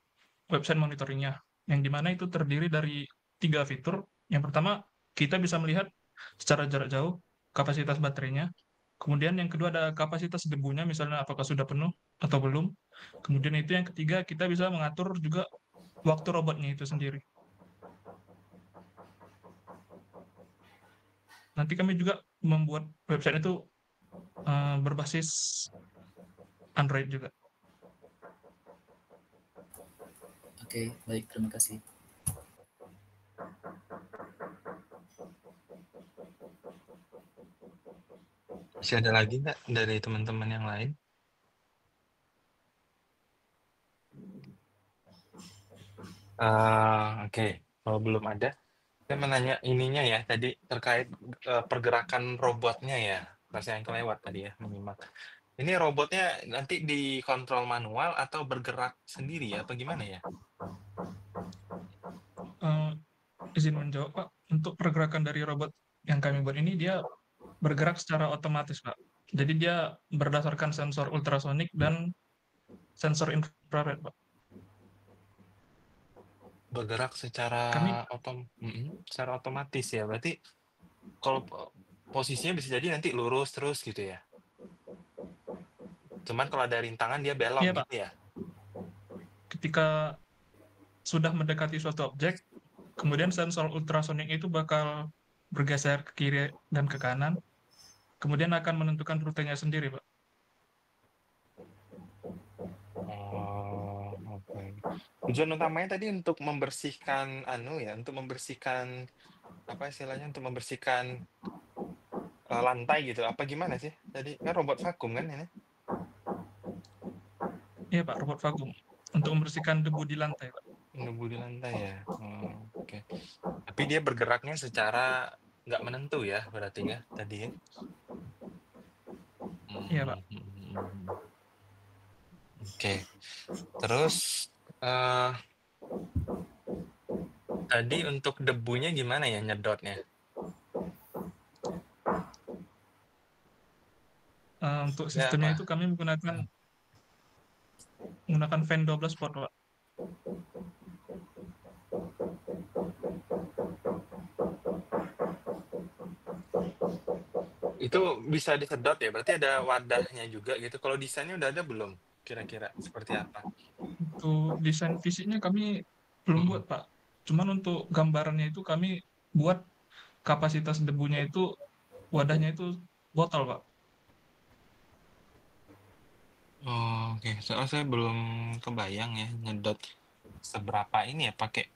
website monitoringnya, yang dimana itu terdiri dari 3 fitur. Yang pertama, kita bisa melihat secara jarak jauh kapasitas baterainya. Kemudian yang kedua ada kapasitas debunya, misalnya apakah sudah penuh atau belum. Kemudian itu yang ketiga, kita bisa mengatur juga waktu robotnya itu sendiri. Nanti kami juga membuat website itu berbasis Android juga. Oke, baik, terima kasih. Masih ada lagi nggak dari teman-teman yang lain? Oke. Kalau belum ada, saya menanya ininya ya, tadi terkait pergerakan robotnya ya, rasa yang kelewat tadi ya, menyimak. Ini robotnya nanti dikontrol manual atau bergerak sendiri ya, apa gimana ya? Izin menjawab, Pak. Untuk pergerakan dari robot yang kami buat ini, dia bergerak secara otomatis, Pak. Jadi dia berdasarkan sensor ultrasonik dan sensor infrared, Pak. Bergerak secara secara otomatis ya, berarti kalau posisinya bisa jadi nanti lurus terus gitu ya? Cuman kalau ada rintangan dia belok Iya, gitu Pak. ya? Ketika sudah mendekati suatu objek, kemudian sensor ultrasonik itu bakal bergeser ke kiri dan ke kanan, kemudian akan menentukan rutenya sendiri, Pak. Oh, oke. Tujuan utamanya tadi untuk membersihkan untuk membersihkan apa istilahnya, untuk membersihkan lantai gitu, apa gimana sih? Tadi kan robot vakum kan ini? Iya, Pak, robot vakum. Untuk membersihkan debu di lantai, Pak. Debu di lantai ya? Oke. Tapi dia bergeraknya secara nggak menentu ya, berarti ya, tadi ya? Iya, Pak. Oke. Terus, tadi untuk debunya gimana ya nyedotnya? Untuk sistemnya itu kami menggunakan fan 12 volt, Pak. Itu bisa disedot ya? Berarti ada wadahnya juga gitu. Kalau desainnya udah ada belum? Kira-kira seperti apa? Untuk desain fisiknya kami belum buat, Pak. Cuman untuk gambarannya itu kami buat kapasitas debunya itu, wadahnya itu botol, Pak. Oh, oke. Soalnya saya belum kebayang ya nyedot seberapa ini ya, pakai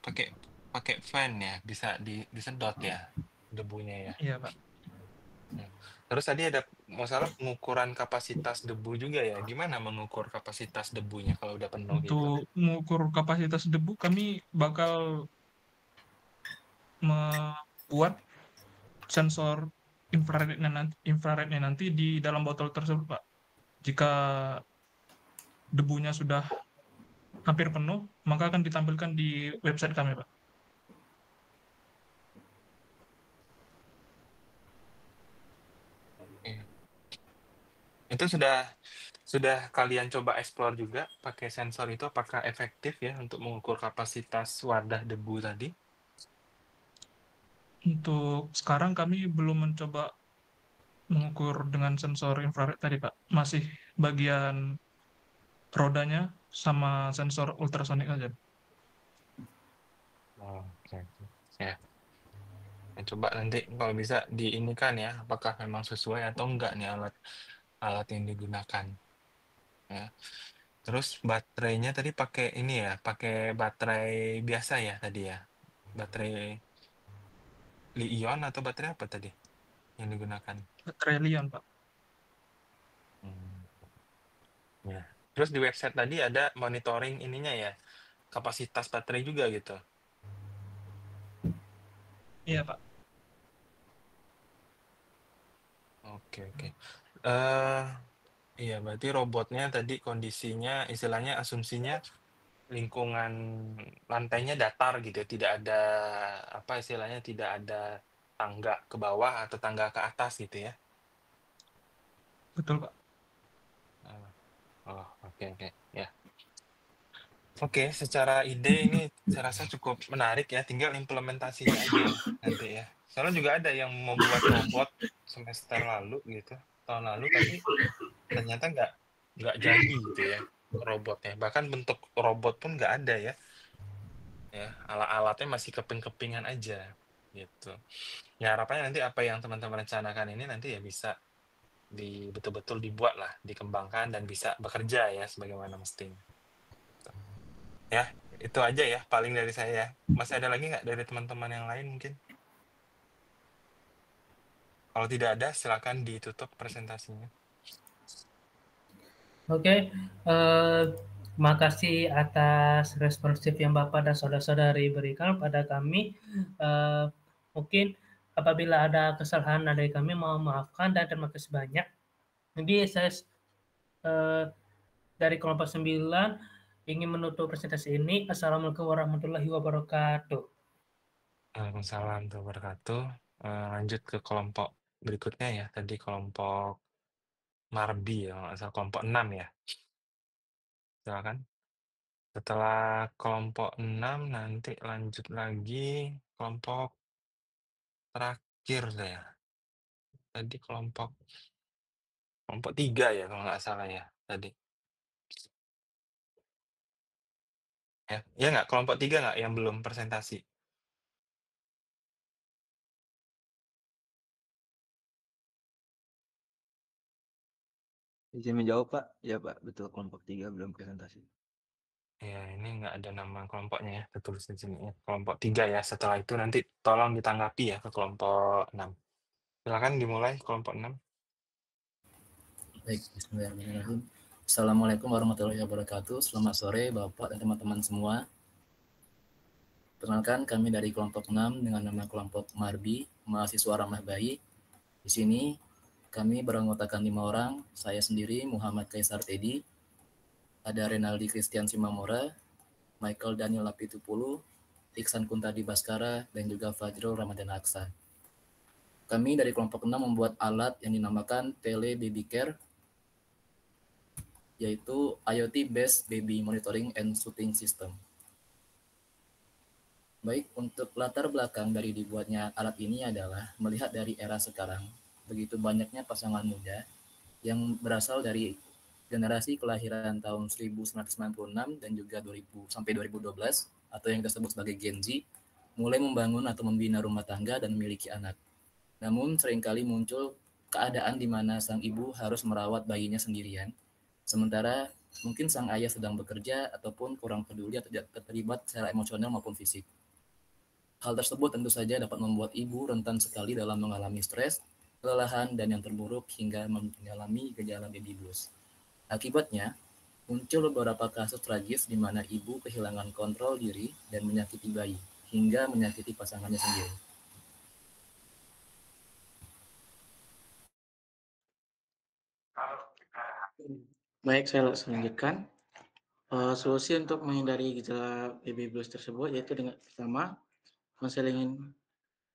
fan ya, bisa disedot ya debunya ya. Iya, Pak. Terus tadi ada masalah pengukuran kapasitas debu juga ya. Gimana mengukur kapasitas debunya kalau udah penuh gitu? Untuk mengukur kapasitas debu, kami bakal membuat sensor infrarednya nanti di dalam botol tersebut, Pak. Jika debunya sudah hampir penuh, maka akan ditampilkan di website kami, Pak. Itu sudah kalian coba explore juga pakai sensor itu, apakah efektif ya untuk mengukur kapasitas wadah debu tadi? Untuk sekarang kami belum mencoba mengukur dengan sensor infrared tadi, Pak. Masih bagian rodanya sama sensor ultrasonik aja. Oh, oke. Ya. Coba nanti kalau bisa diinikan ya, apakah memang sesuai atau enggak nih alat yang digunakan. Ya. Terus baterainya tadi pakai ini ya, pakai baterai biasa ya tadi ya? Baterai Li-ion atau baterai apa tadi yang digunakan? Baterai Li-ion, Pak. Ya. Terus di website tadi ada monitoring ininya ya, kapasitas baterai juga gitu? Iya, Pak. Oke. Iya, berarti robotnya tadi kondisinya, istilahnya asumsinya lingkungan lantainya datar gitu, tidak ada apa istilahnya, tidak ada tangga ke bawah atau tangga ke atas gitu ya? Betul, Pak. Oh, oke, ya. Oke, secara ide ini saya rasa cukup menarik ya, tinggal implementasinya aja nanti ya. Soalnya juga ada yang membuat robot semester lalu gitu, tahun lalu, tapi ternyata nggak jadi gitu ya robotnya. Bahkan bentuk robot pun nggak ada ya. Ya, alat-alatnya masih keping-kepingan aja gitu. Ya harapannya nanti apa yang teman-teman rencanakan ini nanti ya bisa betul-betul dibuat lah, dikembangkan dan bisa bekerja ya sebagaimana mestinya. Ya, itu aja ya paling dari saya. Masih ada lagi nggak dari teman-teman yang lain mungkin? Kalau tidak ada, silakan ditutup presentasinya. Oke, makasih atas responsif yang Bapak dan saudara-saudari berikan pada kami. Mungkin apabila ada kesalahan dari kami, mohon maafkan dan terima kasih banyak. Jadi saya dari kelompok 9 ingin menutup presentasi ini. Assalamualaikum warahmatullahi wabarakatuh. Waalaikumsalam warahmatullahi wabarakatuh. Lanjut ke kelompok berikutnya ya. Tadi kelompok Marbi ya, kelompok 6 ya. Silakan. Setelah kelompok 6 nanti lanjut lagi kelompok terakhir ya. Tadi kelompok 3 ya kalau nggak salah ya tadi. Ya nggak, kelompok 3 nggak yang belum presentasi? Izin menjawab, Pak. Ya, Pak. Betul, kelompok 3 belum presentasi. Ya, ini nggak ada nama kelompoknya ya, tertulis di sini ya. Kelompok 3 ya, setelah itu nanti tolong ditanggapi ya ke kelompok 6. Silakan dimulai kelompok 6. Baik, bismillahirrahmanirrahim. Assalamualaikum warahmatullahi wabarakatuh. Selamat sore Bapak dan teman-teman semua. Perkenalkan, kami dari kelompok 6 dengan nama kelompok Marbi, mahasiswa ramah bayi. Di sini kami beranggotakan 5 orang, saya sendiri Muhammad Kaisar Teddy, ada Renaldi Christian Simamora, Michael Daniel Lapitupulu, Iksan Kuntadi Baskara, dan juga Fajrul Ramadan Aksa. Kami dari kelompok 6 membuat alat yang dinamakan Tele Baby Care, yaitu IoT Based Baby Monitoring and Shooting System. Baik, untuk latar belakang dari dibuatnya alat ini adalah melihat dari era sekarang, begitu banyaknya pasangan muda yang berasal dari generasi kelahiran tahun 1996 dan juga 2000 sampai 2012 atau yang disebut sebagai Gen Z mulai membangun atau membina rumah tangga dan memiliki anak. Namun seringkali muncul keadaan di mana sang ibu harus merawat bayinya sendirian, sementara mungkin sang ayah sedang bekerja ataupun kurang peduli atau tidak terlibat secara emosional maupun fisik. Hal tersebut tentu saja dapat membuat ibu rentan sekali dalam mengalami stres, kelelahan, dan yang terburuk hingga mengalami gejala baby blues. Akibatnya, muncul beberapa kasus tragis di mana ibu kehilangan kontrol diri dan menyakiti bayi, hingga menyakiti pasangannya sendiri. Baik, saya lanjutkan. Solusi untuk menghindari gejala baby blues tersebut yaitu dengan pertama, konseling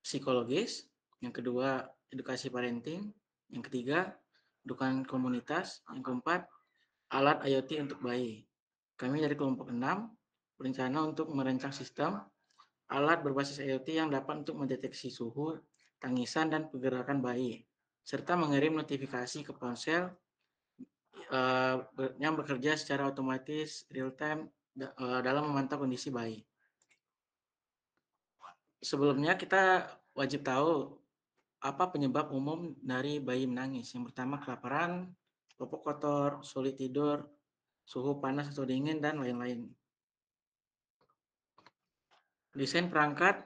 psikologis, yang kedua, edukasi parenting, yang ketiga, dukungan komunitas, yang keempat, alat IoT untuk bayi. Kami dari kelompok 6 berencana untuk merancang sistem alat berbasis IoT yang dapat untuk mendeteksi suhu, tangisan, dan pergerakan bayi, serta mengirim notifikasi ke ponsel yang bekerja secara otomatis real time dalam memantau kondisi bayi. Sebelumnya kita wajib tahu apa penyebab umum dari bayi menangis. Yang pertama kelaparan, popok kotor, sulit tidur, suhu panas atau dingin, dan lain-lain. Desain perangkat,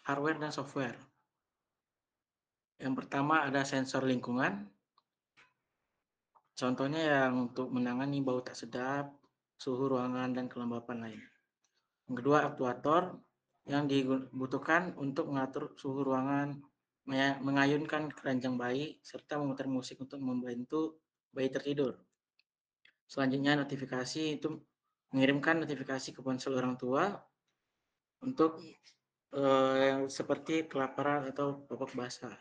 hardware dan software. Yang pertama ada sensor lingkungan. Contohnya yang untuk menangani bau tak sedap, suhu ruangan, dan kelembapan lain. Yang kedua aktuator yang dibutuhkan untuk mengatur suhu ruangan, mengayunkan keranjang bayi, serta memutar musik untuk membantu bayi tertidur. Selanjutnya notifikasi itu mengirimkan notifikasi ke ponsel orang tua untuk seperti kelaparan atau popok basah.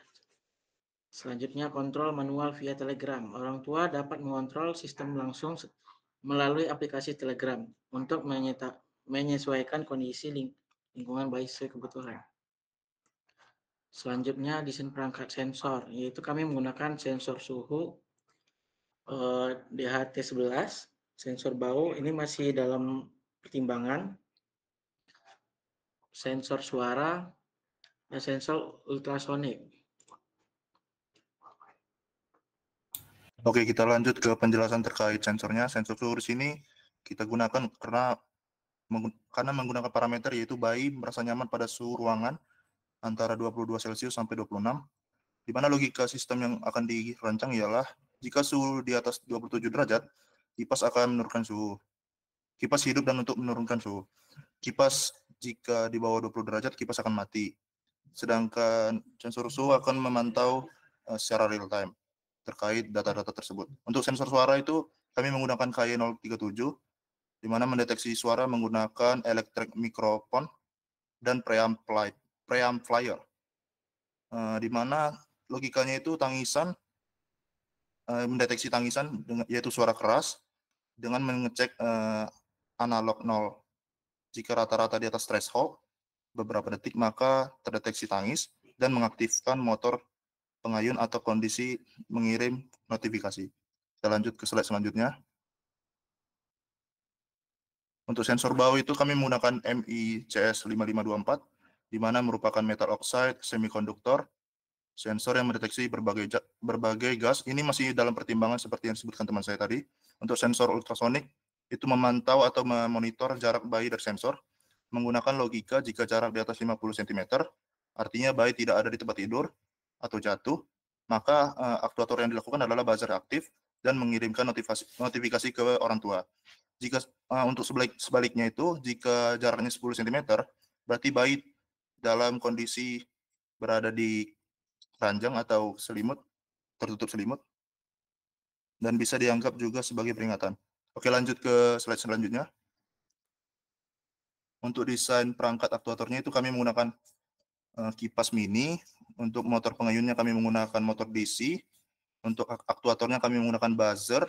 Selanjutnya kontrol manual via Telegram. Orang tua dapat mengontrol sistem langsung melalui aplikasi Telegram untuk menyesuaikan kondisi lingkungan bayi sesuai kebutuhan. Selanjutnya desain perangkat sensor, yaitu kami menggunakan sensor suhu DHT11, sensor bau ini masih dalam pertimbangan, sensor suara, dan sensor ultrasonik. Oke, kita lanjut ke penjelasan terkait sensornya. Sensor suhu di sini kita gunakan karena menggunakan parameter yaitu bayi merasa nyaman pada suhu ruangan antara 22 Celcius sampai 26, di mana logika sistem yang akan dirancang ialah jika suhu di atas 27 derajat, kipas akan menurunkan suhu. Kipas hidup dan untuk menurunkan suhu. Kipas jika di bawah 20 derajat, kipas akan mati. Sedangkan sensor suhu akan memantau secara real time terkait data-data tersebut. Untuk sensor suara itu kami menggunakan KY037, di mana mendeteksi suara menggunakan electric microphone dan preamplifier, di mana logikanya itu tangisan, mendeteksi tangisan yaitu suara keras dengan mengecek analog 0. Jika rata-rata di atas threshold beberapa detik, maka terdeteksi tangis dan mengaktifkan motor pengayun atau kondisi mengirim notifikasi. Kita lanjut ke slide selanjutnya. Untuk sensor bau itu kami menggunakan MICS5524, di mana merupakan metal oxide semikonduktor, sensor yang mendeteksi berbagai gas. Ini masih dalam pertimbangan seperti yang disebutkan teman saya tadi. Untuk sensor ultrasonik, itu memantau atau memonitor jarak bayi dari sensor, menggunakan logika jika jarak di atas 50 cm, artinya bayi tidak ada di tempat tidur atau jatuh, maka aktuator yang dilakukan adalah buzzer aktif dan mengirimkan notifikasi ke orang tua. Jika untuk sebaliknya itu, jika jaraknya 10 cm, berarti bayi dalam kondisi berada di ranjang atau selimut, tertutup selimut, dan bisa dianggap juga sebagai peringatan. Oke, lanjut ke slide selanjutnya. Untuk desain perangkat aktuatornya itu kami menggunakan kipas mini. Untuk motor pengayunnya kami menggunakan motor DC. Untuk aktuatornya kami menggunakan buzzer.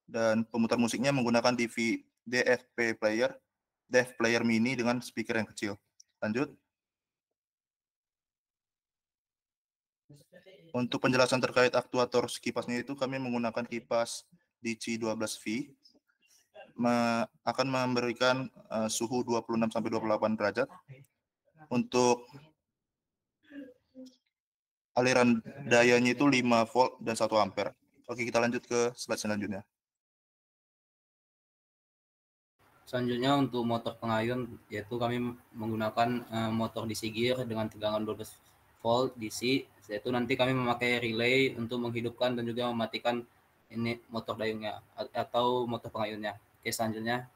Dan pemutar musiknya menggunakan DFP player mini dengan speaker yang kecil. Lanjut. Untuk penjelasan terkait aktuator kipasnya itu kami menggunakan kipas DC12V akan memberikan suhu 26 sampai 28 derajat. Untuk aliran dayanya itu 5 volt dan 1 ampere. Oke, kita lanjut ke slide selanjutnya. Selanjutnya untuk motor pengayun, yaitu kami menggunakan motor DC gear dengan tegangan 12 volt DC, yaitu nanti kami memakai relay untuk menghidupkan dan juga mematikan ini motor dayungnya atau motor pengayunnya. Oke, selanjutnya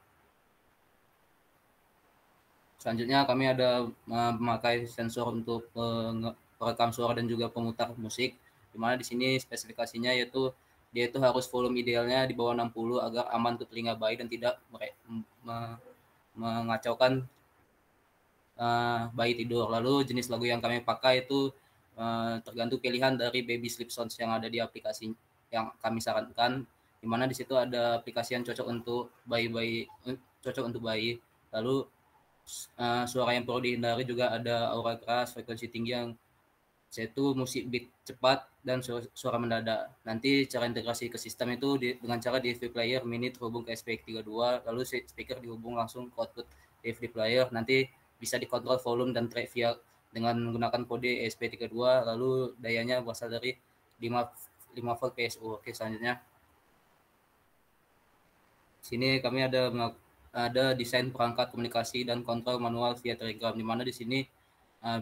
kami ada memakai sensor untuk perekam suara dan juga pemutar musik, di mana di sini spesifikasinya yaitu dia itu harus volume idealnya di bawah 60 agar aman untuk telinga bayi dan tidak mengacaukan bayi tidur. Lalu jenis lagu yang kami pakai itu tergantung pilihan dari Baby Sleep Sounds yang ada di aplikasi yang kami sarankan, di mana di situ ada aplikasi yang cocok untuk bayi. Lalu suara yang perlu dihindari juga ada aura keras, frekuensi tinggi yang yaitu musik beat cepat dan suara mendadak. Nanti cara integrasi ke sistem itu dengan cara DSP player mini terhubung ke SPX32, lalu speaker dihubung langsung ke output DSP player. Nanti bisa dikontrol volume dan track via dengan menggunakan kode ESP32, lalu dayanya berasal dari 5 volt PSU. Oke, selanjutnya sini kami ada desain perangkat komunikasi dan kontrol manual via Telegram, di mana di sini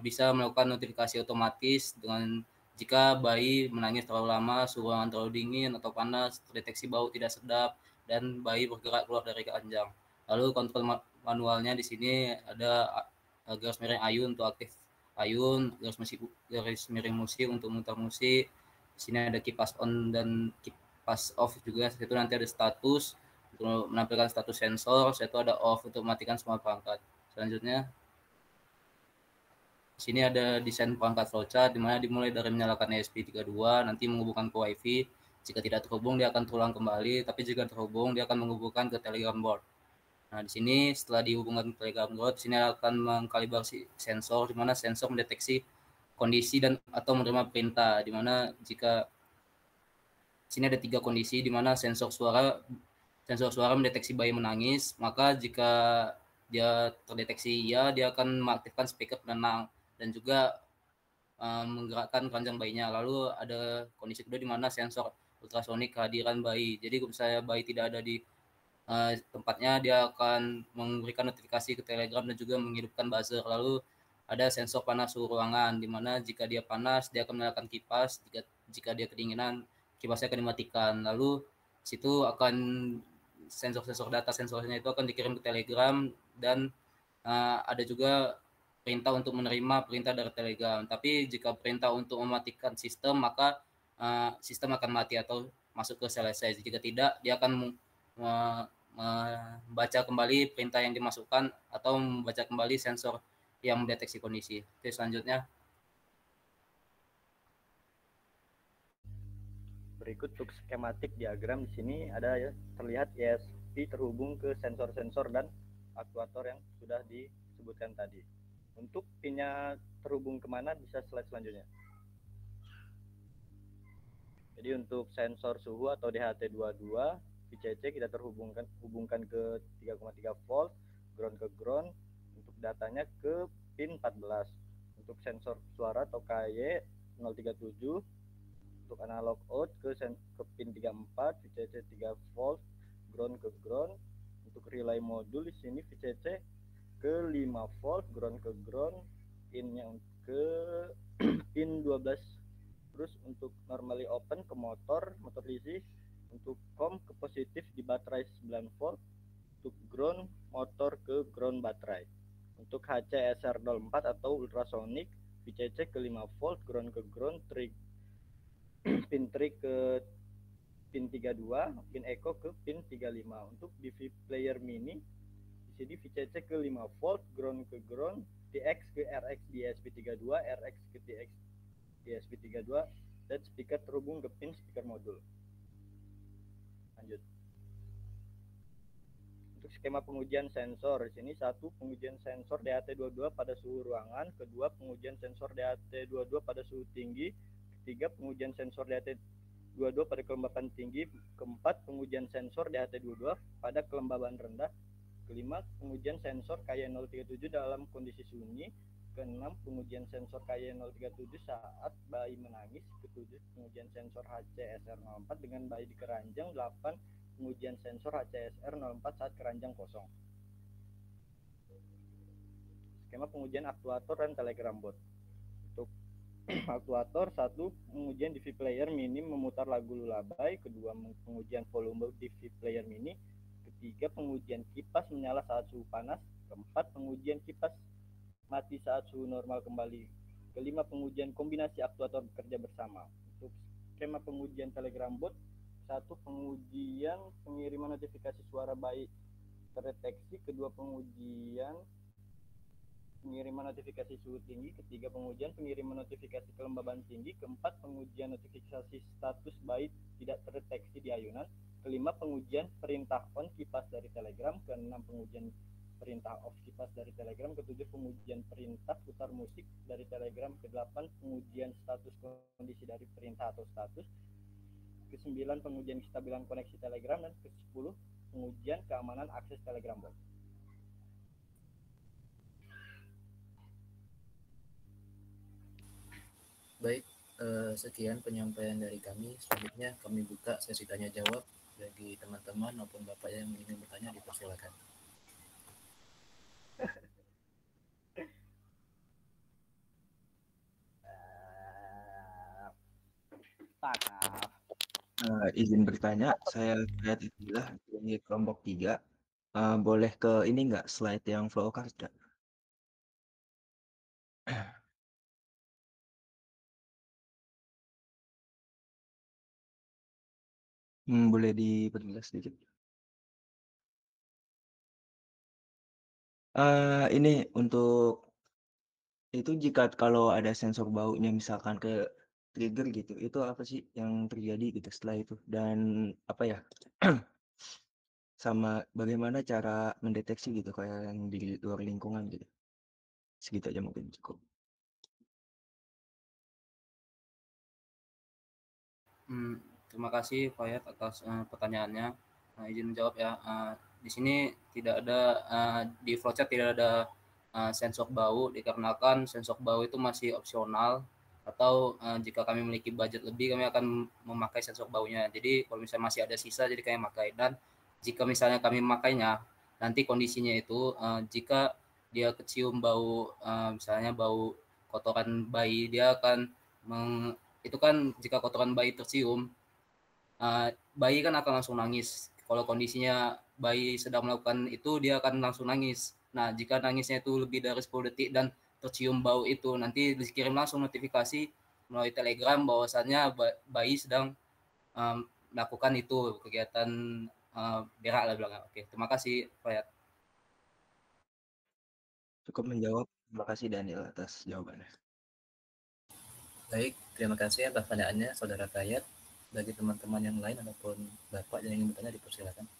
bisa melakukan notifikasi otomatis dengan jika bayi menangis terlalu lama, suhu ruangan terlalu dingin atau panas, terdeteksi bau tidak sedap, dan bayi bergerak keluar dari keranjang. Lalu kontrol manualnya di sini ada garis miring ayun untuk aktif ayun, garis miring musik untuk muter musik. Di sini ada kipas on dan kipas off juga. Itu nanti ada status untuk menampilkan status sensor. Itu ada off untuk mematikan semua perangkat. Selanjutnya di sini ada desain perangkat flowchart, di mana dimulai dari menyalakan ESP32, nanti menghubungkan ke WiFi. Jika tidak terhubung, dia akan terulang kembali. Tapi jika terhubung, dia akan menghubungkan ke Telegram board. Nah, di sini setelah dihubungkan ke Telegram board, di sini akan mengkalibrasi sensor, di mana sensor mendeteksi kondisi dan atau menerima perintah. Di mana jika di sini ada 3 kondisi, di mana sensor suara mendeteksi bayi menangis, maka jika dia terdeteksi iya, dia akan mengaktifkan speaker penenang dan juga menggerakkan keranjang bayinya. Lalu ada kondisi kedua di mana sensor ultrasonik kehadiran bayi. Jadi kalau misalnya bayi tidak ada di tempatnya, dia akan memberikan notifikasi ke Telegram dan juga menghidupkan buzzer. Lalu ada sensor panas suhu ruangan, di mana jika dia panas, dia akan menyalakan kipas. Jika dia kedinginan, kipasnya akan dimatikan. Lalu situ akan data sensornya itu akan dikirim ke Telegram, dan ada juga perintah untuk menerima perintah dari Telegram. Tapi jika perintah untuk mematikan sistem, maka sistem akan mati atau masuk ke selesai. Jika tidak, dia akan membaca kembali perintah yang dimasukkan atau membaca kembali sensor yang mendeteksi kondisi. Oke, selanjutnya. Berikut untuk skematik diagram di sini ada ya, terlihat ESP terhubung ke sensor-sensor dan aktuator yang sudah disebutkan tadi. Untuk pinnya terhubung kemana bisa slide selanjutnya. Jadi untuk sensor suhu atau DHT22 VCC kita hubungkan ke 3,3 volt ground ke ground. Untuk datanya ke pin 14. Untuk sensor suara atau KY 037 untuk analog out ke pin 34 VCC 3 volt ground ke ground. Untuk relay modul di sini VCC ke 5 volt ground ke ground, innya ke pin 12. Terus untuk normally open ke motor DC, untuk COM ke positif di baterai 9 volt, untuk ground motor ke ground baterai. Untuk HCSR04 atau ultrasonic VCC ke 5 volt ground ke ground, pin trig ke pin 32, pin echo ke pin 35. Untuk DV player mini di sini VCC ke 5 volt ground ke ground, TX ke RX DSP32, RX ke TX DSP32, dan speaker terhubung ke pin speaker modul. Lanjut. Untuk skema pengujian sensor di sini, 1 pengujian sensor DHT22 pada suhu ruangan, kedua pengujian sensor DHT22 pada suhu tinggi, ketiga, pengujian sensor DHT22 pada kelembapan tinggi. Keempat, pengujian sensor DHT22 pada kelembaban rendah. Kelima, pengujian sensor KY037 dalam kondisi sunyi. Keenam, pengujian sensor KY037 saat bayi menangis. Ketujuh, pengujian sensor HCSR04 dengan bayi di keranjang. 8, pengujian sensor HCSR04 saat keranjang kosong. Skema pengujian aktuator dan telegram bot. Untuk aktuator, 1, pengujian DV player mini memutar lagu lullaby. Kedua, pengujian volume DV player mini. Ketiga, pengujian kipas menyala saat suhu panas. Keempat, pengujian kipas mati saat suhu normal kembali. Kelima, pengujian kombinasi aktuator bekerja bersama. Untuk skema pengujian telegram bot, 1, pengujian pengiriman notifikasi suara bayi terdeteksi. Kedua, pengujian pengiriman notifikasi suhu tinggi. Ketiga, pengujian pengiriman notifikasi kelembaban tinggi. Keempat, pengujian notifikasi status bayi tidak terdeteksi di ayunan. Kelima, pengujian perintah on kipas dari Telegram. Keenam, pengujian perintah off kipas dari Telegram. Ketujuh, pengujian perintah putar musik dari Telegram. Kedelapan, pengujian status kondisi dari perintah atau status. Kesembilan, pengujian kestabilan koneksi Telegram. Dan ke-10, pengujian keamanan akses Telegram bot. Baik, sekian penyampaian dari kami. Selanjutnya kami buka sesi tanya jawab bagi teman-teman maupun Bapak yang ingin bertanya, dipersilakan. Izin bertanya, saya lihat itulah dari kelompok 3. Boleh ke ini nggak, slide yang flowcard nggak? Boleh diperjelas sedikit? Ini untuk itu jika kalau ada sensor baunya misalkan ke trigger gitu, itu apa sih yang terjadi gitu setelah itu? Dan apa ya? Sama bagaimana cara mendeteksi gitu kayak yang di luar lingkungan gitu. Segitu aja mungkin cukup. Terima kasih Fayat atas pertanyaannya. Izin menjawab ya. Di sini tidak ada di flowchart tidak ada sensor bau dikarenakan sensor bau itu masih opsional atau jika kami memiliki budget lebih kami akan memakai sensor baunya. Jadi kalau misalnya masih ada sisa jadi kami pakai, dan jika misalnya kami memakainya nanti kondisinya itu jika dia kecium bau misalnya bau kotoran bayi, dia akan itu kan jika kotoran bayi tercium, bayi kan akan langsung nangis. Kalau kondisinya bayi sedang melakukan itu, dia akan langsung nangis. Nah, jika nangisnya itu lebih dari 10 detik dan tercium bau itu, nanti dikirim langsung notifikasi melalui Telegram bahwasannya bayi sedang melakukan itu, kegiatan berak lah bilangnya. Oke, terima kasih, Fayat. Cukup menjawab. Terima kasih Daniel atas jawabannya. Baik, terima kasih atas pertanyaannya Saudara Fayat. Bagi teman-teman yang lain ataupun Bapak yang ingin bertanya, dipersilakan.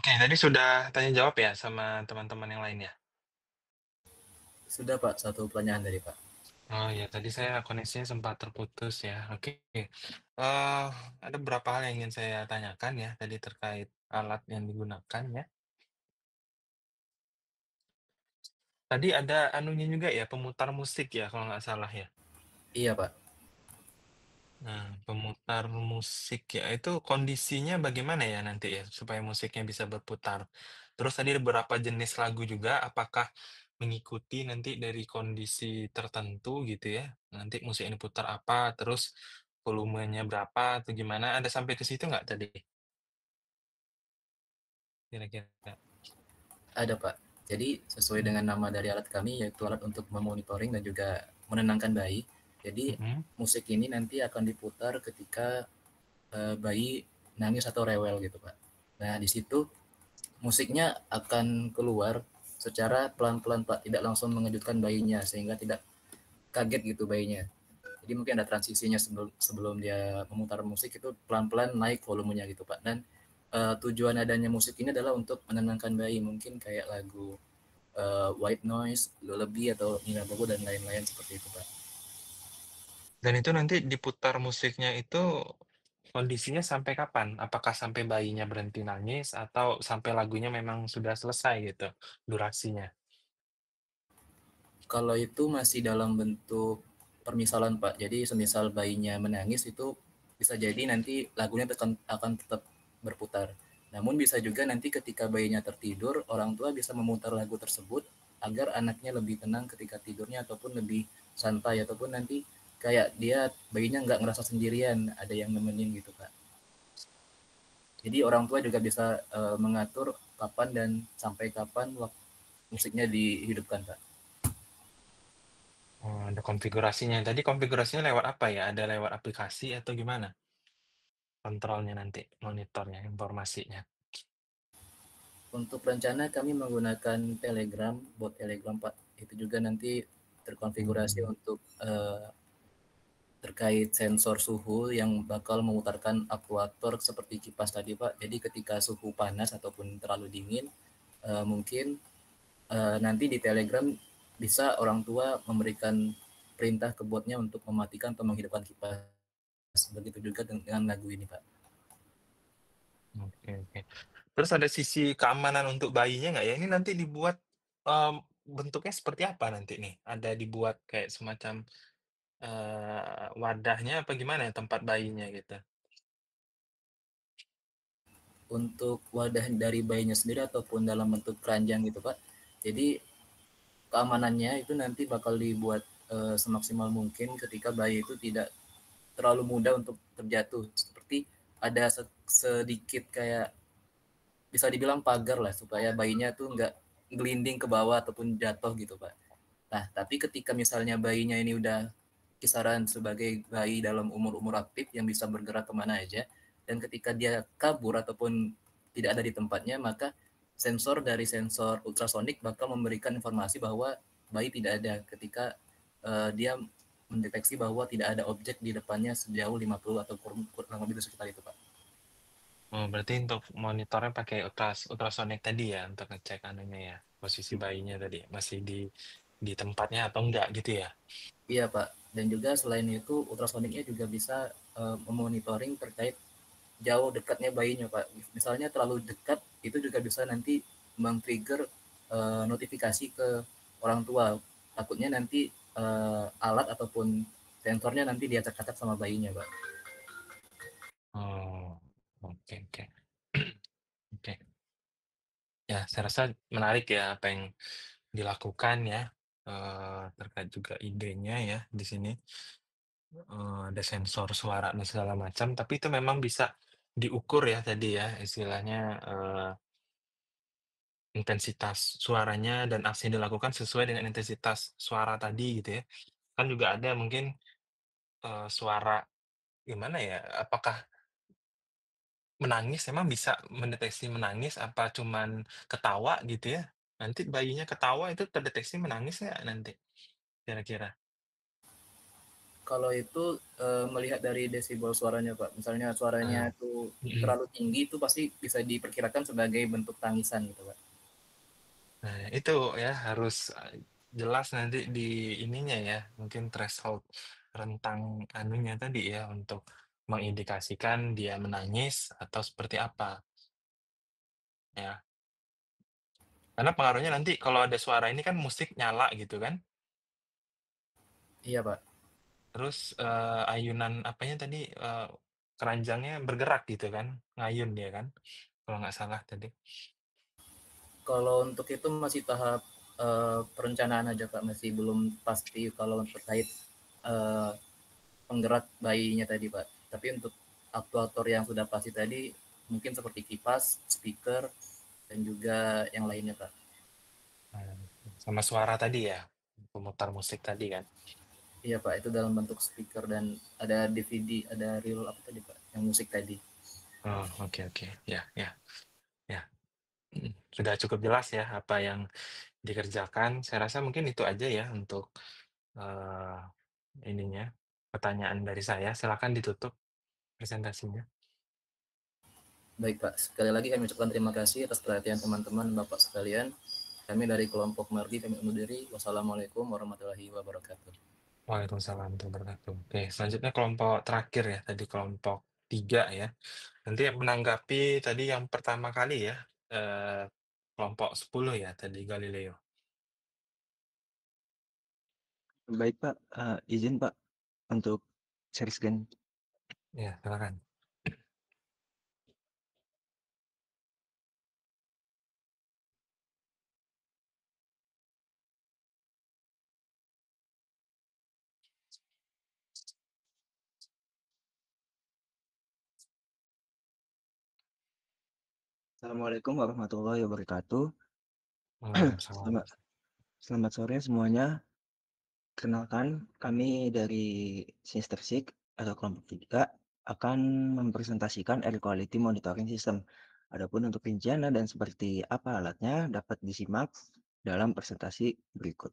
Oke, tadi sudah tanya jawab ya sama teman-teman yang lain ya? Sudah Pak, satu pertanyaan dari Pak. Oh ya, tadi saya koneksinya sempat terputus ya. Oke. Ada beberapa hal yang ingin saya tanyakan ya tadi terkait alat yang digunakan ya. Tadi ada anunya juga ya, pemutar musik ya kalau nggak salah ya? Iya Pak. Nah, pemutar musik ya, itu kondisinya bagaimana ya nanti ya, supaya musiknya bisa berputar? Terus tadi ada beberapa jenis lagu juga, apakah mengikuti nanti dari kondisi tertentu gitu ya? Nanti musik ini putar apa, terus volumenya berapa, atau gimana? Ada sampai ke situ nggak tadi? Kira-kira. Ada Pak. Jadi sesuai Hmm. dengan nama dari alat kami, yaitu alat untuk memonitoring dan juga menenangkan bayi. Jadi musik ini nanti akan diputar ketika bayi nangis atau rewel gitu Pak. Nah di situ musiknya akan keluar secara pelan-pelan Pak, tidak langsung mengejutkan bayinya sehingga tidak kaget gitu bayinya. Jadi mungkin ada transisinya sebelum dia memutar musik itu pelan-pelan naik volumenya gitu Pak. Dan tujuan adanya musik ini adalah untuk menenangkan bayi, mungkin kayak lagu white noise, lullaby atau Nina Bobo dan lain-lain seperti itu Pak. Dan itu nanti diputar musiknya itu kondisinya sampai kapan? Apakah sampai bayinya berhenti nangis atau sampai lagunya memang sudah selesai gitu durasinya? Kalau itu masih dalam bentuk permisalan Pak. Jadi semisal bayinya menangis itu bisa jadi nanti lagunya akan tetap berputar. Namun bisa juga nanti ketika bayinya tertidur, orang tua bisa memutar lagu tersebut agar anaknya lebih tenang ketika tidurnya ataupun lebih santai ataupun nanti kayak bayinya nggak ngerasa sendirian, ada yang nemenin gitu Pak. Jadi orang tua juga bisa mengatur kapan dan sampai kapan musiknya dihidupkan Pak. Oh, ada konfigurasinya. Tadi konfigurasinya lewat apa ya? Ada lewat aplikasi atau gimana? Kontrolnya nanti, monitornya, informasinya. Untuk rencana kami menggunakan Telegram, bot Telegram Pak. Itu juga nanti terkonfigurasi untuk terkait sensor suhu yang bakal memutarkan aktuator seperti kipas tadi Pak. Jadi ketika suhu panas ataupun terlalu dingin, mungkin nanti di Telegram bisa orang tua memberikan perintah ke botnya untuk mematikan atau menghidupkan kipas. Begitu juga dengan lagu ini Pak. Oke. Terus ada sisi keamanan untuk bayinya nggak ya? Ini nanti dibuat bentuknya seperti apa nanti nih? Ada dibuat kayak semacam wadahnya apa gimana ya tempat bayinya gitu? Untuk wadah dari bayinya sendiri ataupun dalam bentuk keranjang gitu Pak. Jadi keamanannya itu nanti bakal dibuat semaksimal mungkin ketika bayi itu tidak terlalu mudah untuk terjatuh. Seperti ada sedikit kayak bisa dibilang pagar lah supaya bayinya tuh nggak gelinding ke bawah ataupun jatuh gitu Pak. Nah tapi ketika misalnya bayinya ini udah kisaran sebagai bayi dalam umur-umur aktif yang bisa bergerak kemana aja, dan ketika dia kabur ataupun tidak ada di tempatnya, maka sensor dari sensor ultrasonik bakal memberikan informasi bahwa bayi tidak ada ketika dia mendeteksi bahwa tidak ada objek di depannya sejauh 50 atau kurang lebih sekitar itu Pak. Oh, berarti untuk monitornya pakai ultrasonik tadi ya untuk ngecek anunya ya, posisi bayinya tadi masih di tempatnya atau enggak gitu ya? Iya Pak, dan juga selain itu ultrasoniknya juga bisa memonitoring terkait jauh dekatnya bayinya Pak. Misalnya terlalu dekat itu juga bisa nanti men-trigger notifikasi ke orang tua. Takutnya nanti alat ataupun sensornya nanti diacak-acak sama bayinya Pak. Oh, oke. Oke. Ya, saya rasa menarik ya apa yang dilakukan ya, terkait juga idenya ya di sini. Ada sensor suara dan segala macam, tapi itu memang bisa diukur ya tadi ya istilahnya, intensitas suaranya dan aksi yang dilakukan sesuai dengan intensitas suara tadi gitu ya. Kan juga ada mungkin, suara gimana ya, apakah menangis emang bisa mendeteksi menangis apa cuman ketawa gitu ya? Nanti bayinya ketawa itu terdeteksi menangis nggak nanti kira-kira? Kalau itu melihat dari desibel suaranya, Pak. Misalnya suaranya itu Mm-mm. terlalu tinggi, itu pasti bisa diperkirakan sebagai bentuk tangisan gitu, Pak. Nah, itu ya harus jelas nanti di ininya ya, mungkin threshold rentang anunya tadi ya untuk mengindikasikan dia menangis atau seperti apa ya. Karena pengaruhnya nanti kalau ada suara ini kan musik nyala gitu kan. Iya, Pak. Terus ayunan apanya tadi keranjangnya bergerak gitu kan, ngayun dia kan, kalau nggak salah tadi. Kalau untuk itu masih tahap perencanaan aja, Pak. Masih belum pasti kalau terkait penggerak bayinya tadi, Pak. Tapi untuk aktuator yang sudah pasti tadi, mungkin seperti kipas, speaker, dan juga yang lainnya, Pak. Sama suara tadi ya, pemutar musik tadi kan. Iya, Pak. Itu dalam bentuk speaker dan ada DVD, ada reel apa tadi, Pak? Yang musik tadi. Oh, oke. Ya. Sudah cukup jelas ya apa yang dikerjakan. Saya rasa mungkin itu aja ya untuk ininya, pertanyaan dari saya. Silakan ditutup presentasinya. Baik, Pak. Sekali lagi kami ucapkan terima kasih atas perhatian teman-teman Bapak sekalian. Kami dari kelompok Margi, kami undur diri. Wassalamualaikum warahmatullahi wabarakatuh. Waalaikumsalam warahmatullahi wabarakatuh. Oke, selanjutnya kelompok terakhir ya, tadi kelompok 3 ya. Nanti yang menanggapi tadi yang pertama kali ya, kelompok 10 ya tadi Galileo. Baik Pak, izin Pak untuk share screen. Ya, silakan. Assalamualaikum warahmatullahi wabarakatuh. Waalaikumsalam. Selamat sore semuanya. Kenalkan, kami dari Sinister Six atau kelompok 3 akan mempresentasikan air quality monitoring system. Adapun untuk rinciannya dan seperti apa alatnya dapat disimak dalam presentasi berikut.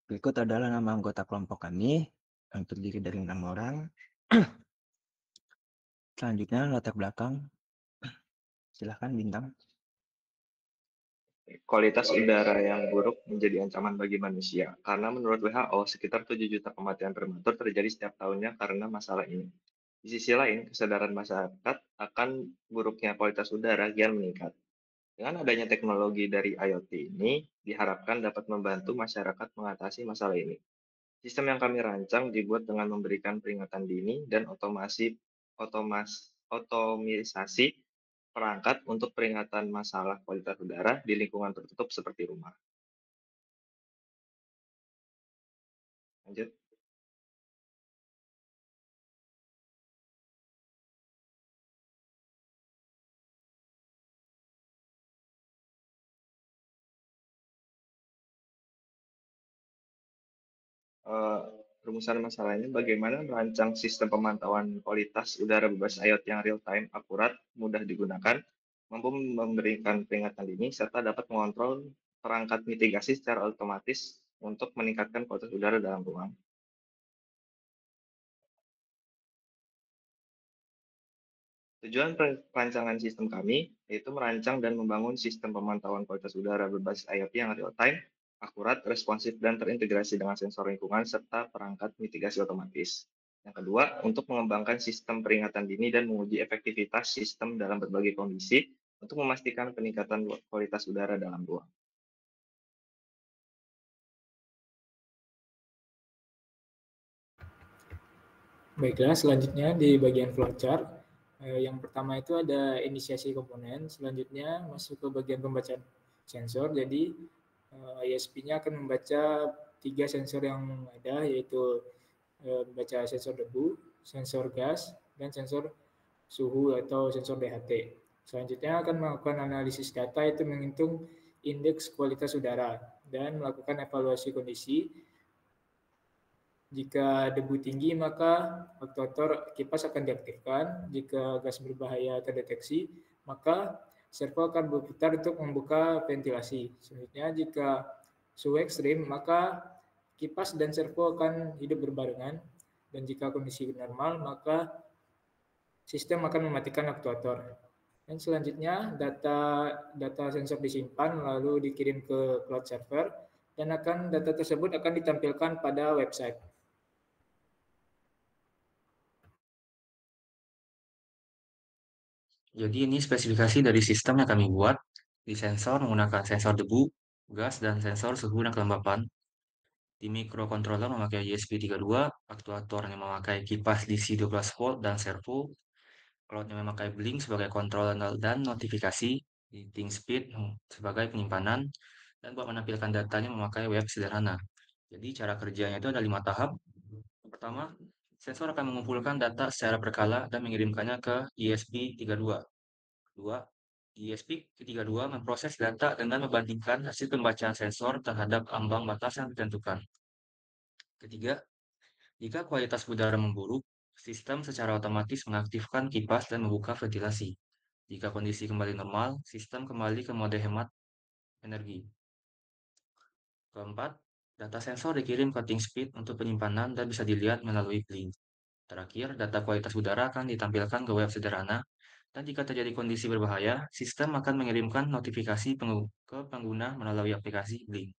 Berikut adalah nama anggota kelompok kami yang terdiri dari 6 orang. Selanjutnya latar belakang. Silahkan Bintang. Kualitas udara yang buruk menjadi ancaman bagi manusia, karena menurut WHO sekitar 7 juta kematian prematur terjadi setiap tahunnya karena masalah ini. Di sisi lain, kesadaran masyarakat akan buruknya kualitas udara kian meningkat. Dengan adanya teknologi dari IoT ini, diharapkan dapat membantu masyarakat mengatasi masalah ini. Sistem yang kami rancang dibuat dengan memberikan peringatan dini dan otomisasi perangkat untuk peringatan masalah kualitas udara di lingkungan tertutup seperti rumah. Lanjut. Rumusan masalahnya bagaimana merancang sistem pemantauan kualitas udara berbasis IoT yang real-time, akurat, mudah digunakan, mampu memberikan peringatan dini, serta dapat mengontrol perangkat mitigasi secara otomatis untuk meningkatkan kualitas udara dalam ruang. Tujuan perancangan sistem kami yaitu merancang dan membangun sistem pemantauan kualitas udara berbasis IoT yang real-time, akurat, responsif, dan terintegrasi dengan sensor lingkungan serta perangkat mitigasi otomatis. Yang kedua, untuk mengembangkan sistem peringatan dini dan menguji efektivitas sistem dalam berbagai kondisi untuk memastikan peningkatan kualitas udara dalam ruang. Baiklah, selanjutnya di bagian flowchart, yang pertama itu ada inisiasi komponen, selanjutnya masuk ke bagian pembacaan sensor, jadi ISP-nya akan membaca 3 sensor yang ada, yaitu membaca sensor debu, sensor gas, dan sensor suhu atau sensor DHT. Selanjutnya akan melakukan analisis data, itu menghitung indeks kualitas udara, dan melakukan evaluasi kondisi. Jika debu tinggi, maka aktuator kipas akan diaktifkan. Jika gas berbahaya terdeteksi, maka servo akan berputar untuk membuka ventilasi. Selanjutnya, jika suhu ekstrim, maka kipas dan servo akan hidup berbarengan, dan jika kondisi normal, maka sistem akan mematikan aktuator. Dan selanjutnya, data sensor disimpan lalu dikirim ke cloud server, dan data tersebut akan ditampilkan pada website. Jadi ini spesifikasi dari sistem yang kami buat. Di sensor menggunakan sensor debu, gas, dan sensor suhu dan kelembapan. Di microcontroller memakai ESP32, aktuatornya memakai kipas DC 12 volt dan servo. Cloudnya memakai Blink sebagai kontrol dan notifikasi. Di ThinkSpeed sebagai penyimpanan. Dan buat menampilkan datanya memakai web sederhana. Jadi cara kerjanya itu ada 5 tahap. Pertama, sensor akan mengumpulkan data secara berkala dan mengirimkannya ke ESP32. Kedua, ESP32 memproses data dengan membandingkan hasil pembacaan sensor terhadap ambang batas yang ditentukan. Ketiga, jika kualitas udara memburuk, sistem secara otomatis mengaktifkan kipas dan membuka ventilasi. Jika kondisi kembali normal, sistem kembali ke mode hemat energi. Keempat, data sensor dikirim ke ThinkSpeed untuk penyimpanan dan bisa dilihat melalui Blink. Terakhir, data kualitas udara akan ditampilkan ke web sederhana, dan jika terjadi kondisi berbahaya, sistem akan mengirimkan notifikasi ke pengguna melalui aplikasi Blink.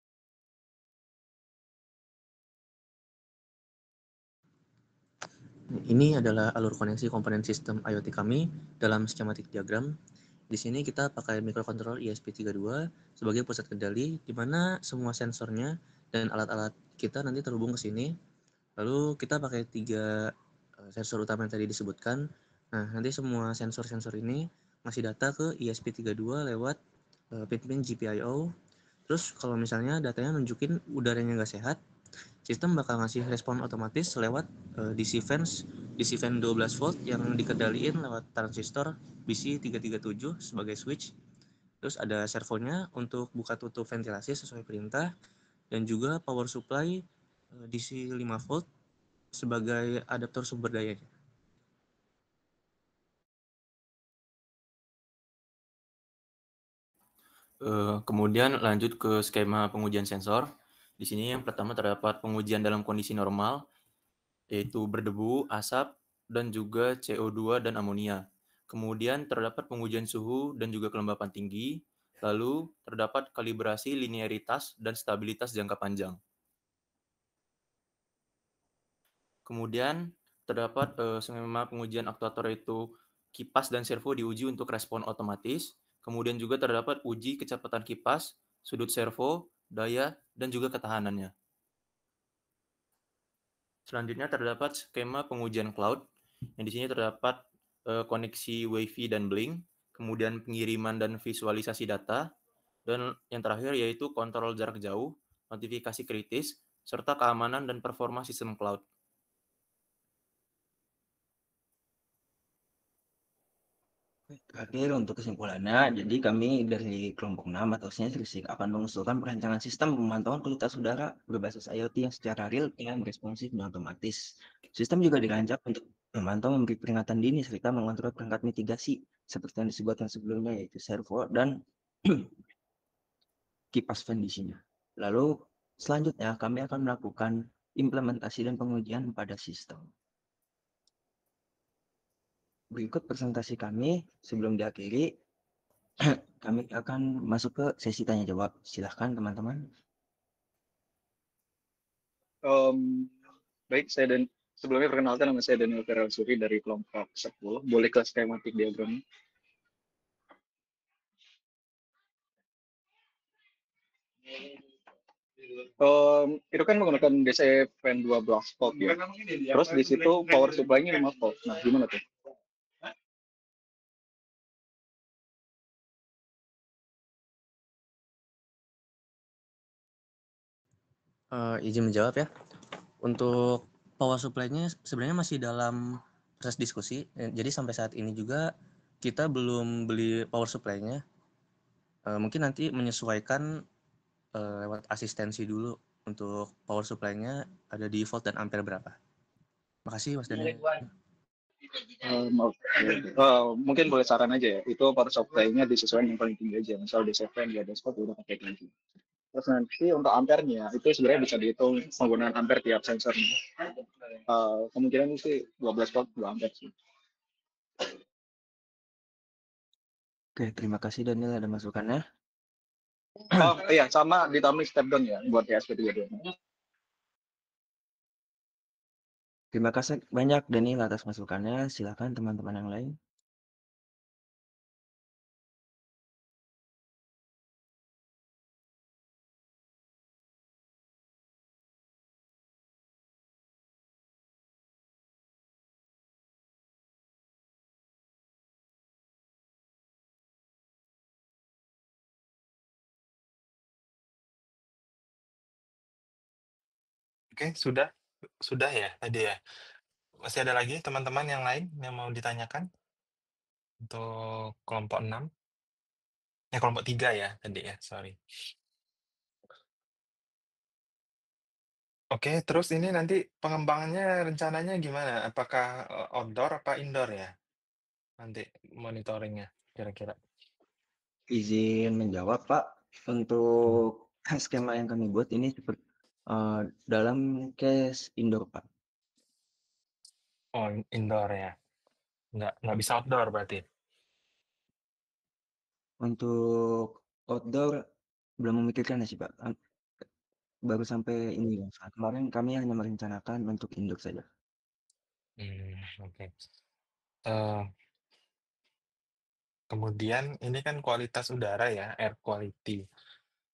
Ini adalah alur koneksi komponen sistem IoT kami dalam skematik diagram. Di sini kita pakai microcontroller ESP32 sebagai pusat kendali, di mana semua sensornya dan alat-alat kita nanti terhubung ke sini. Lalu kita pakai 3 sensor utama yang tadi disebutkan. Nah, nanti semua sensor-sensor ini ngasih data ke ESP32 lewat pin-pin GPIO. Terus kalau misalnya datanya nunjukin udaranya nggak sehat, sistem bakal ngasih respon otomatis lewat DC fan 12 volt yang dikendaliin lewat transistor BC337 sebagai switch. Terus ada servonya untuk buka tutup ventilasi sesuai perintah, dan juga power supply DC 5 volt sebagai adaptor sumber dayanya. Kemudian lanjut ke skema pengujian sensor. Di sini yang pertama terdapat pengujian dalam kondisi normal, yaitu berdebu, asap, dan juga CO2 dan amonia. Kemudian terdapat pengujian suhu dan juga kelembapan tinggi. Lalu terdapat kalibrasi linearitas dan stabilitas jangka panjang. Kemudian terdapat skema pengujian aktuator, yaitu kipas dan servo diuji untuk respon otomatis. Kemudian juga terdapat uji kecepatan kipas, sudut servo, daya, dan juga ketahanannya. Selanjutnya terdapat skema pengujian cloud, yang di sini terdapat koneksi Wi-Fi dan Blink, kemudian pengiriman dan visualisasi data, dan yang terakhir yaitu kontrol jarak jauh, notifikasi kritis, serta keamanan dan performa sistem cloud. Terakhir untuk kesimpulannya, jadi kami dari kelompok 6 atau Sensorsik akan mengusulkan perancangan sistem pemantauan kualitas udara berbasis IoT yang secara real time, responsif, dan otomatis. Sistem juga dirancang untuk memantau, memberi peringatan dini, serta mengontrol perangkat mitigasi seperti yang disebutkan sebelumnya, yaitu servo dan kipas fan di sini. Lalu selanjutnya kami akan melakukan implementasi dan pengujian pada sistem. Berikut presentasi kami. Sebelum diakhiri, kami akan masuk ke sesi tanya jawab. Silahkan teman-teman. Baik, sebelumnya perkenalkan, nama saya Daniel Ferrasuri dari kelompok 10. Boleh ke skematik diagram. Itu kan menggunakan DC fan 12 volt ya. Terus di situ power supply-nya 5 volt. Nah, gimana tuh? Izin menjawab ya. Untuk power supply-nya sebenarnya masih dalam proses diskusi. Jadi sampai saat ini juga kita belum beli power supply-nya. Mungkin nanti menyesuaikan lewat asistensi dulu untuk power supply-nya ada di volt dan ampere berapa. Makasih Mas Daniel. Mungkin boleh saran aja ya. Itu power supply-nya disesuaikan yang paling tinggi aja. Misal DC fan di atas 4 udah pakai lagi. Terus nanti untuk ampernya itu sebenarnya bisa dihitung penggunaan ampere tiap sensornya. Kemungkinan sih 12 volt 2 ampere sih. Oke, terima kasih Daniel ada masukannya. Oh iya, sama ditambahin step down ya buat ESP32. Terima kasih banyak Daniel atas masukannya. Silakan teman-teman yang lain. Oke, sudah ya tadi ya. Masih ada lagi teman-teman yang lain yang mau ditanyakan untuk kelompok 6? Kelompok 3 ya tadi ya, sorry. Oke, terus ini nanti pengembangannya rencananya gimana? Apakah outdoor apa indoor ya? Nanti monitoringnya kira-kira. Izin menjawab Pak, untuk skema yang kami buat ini seperti dalam case indoor Pak. Oh, indoor ya. Nggak bisa outdoor berarti. Untuk outdoor belum memikirkan ya sih Pak. Baru sampai ini ya. Kemarin kami hanya merencanakan untuk indoor saja. Oke. Kemudian ini kan kualitas udara ya, air quality.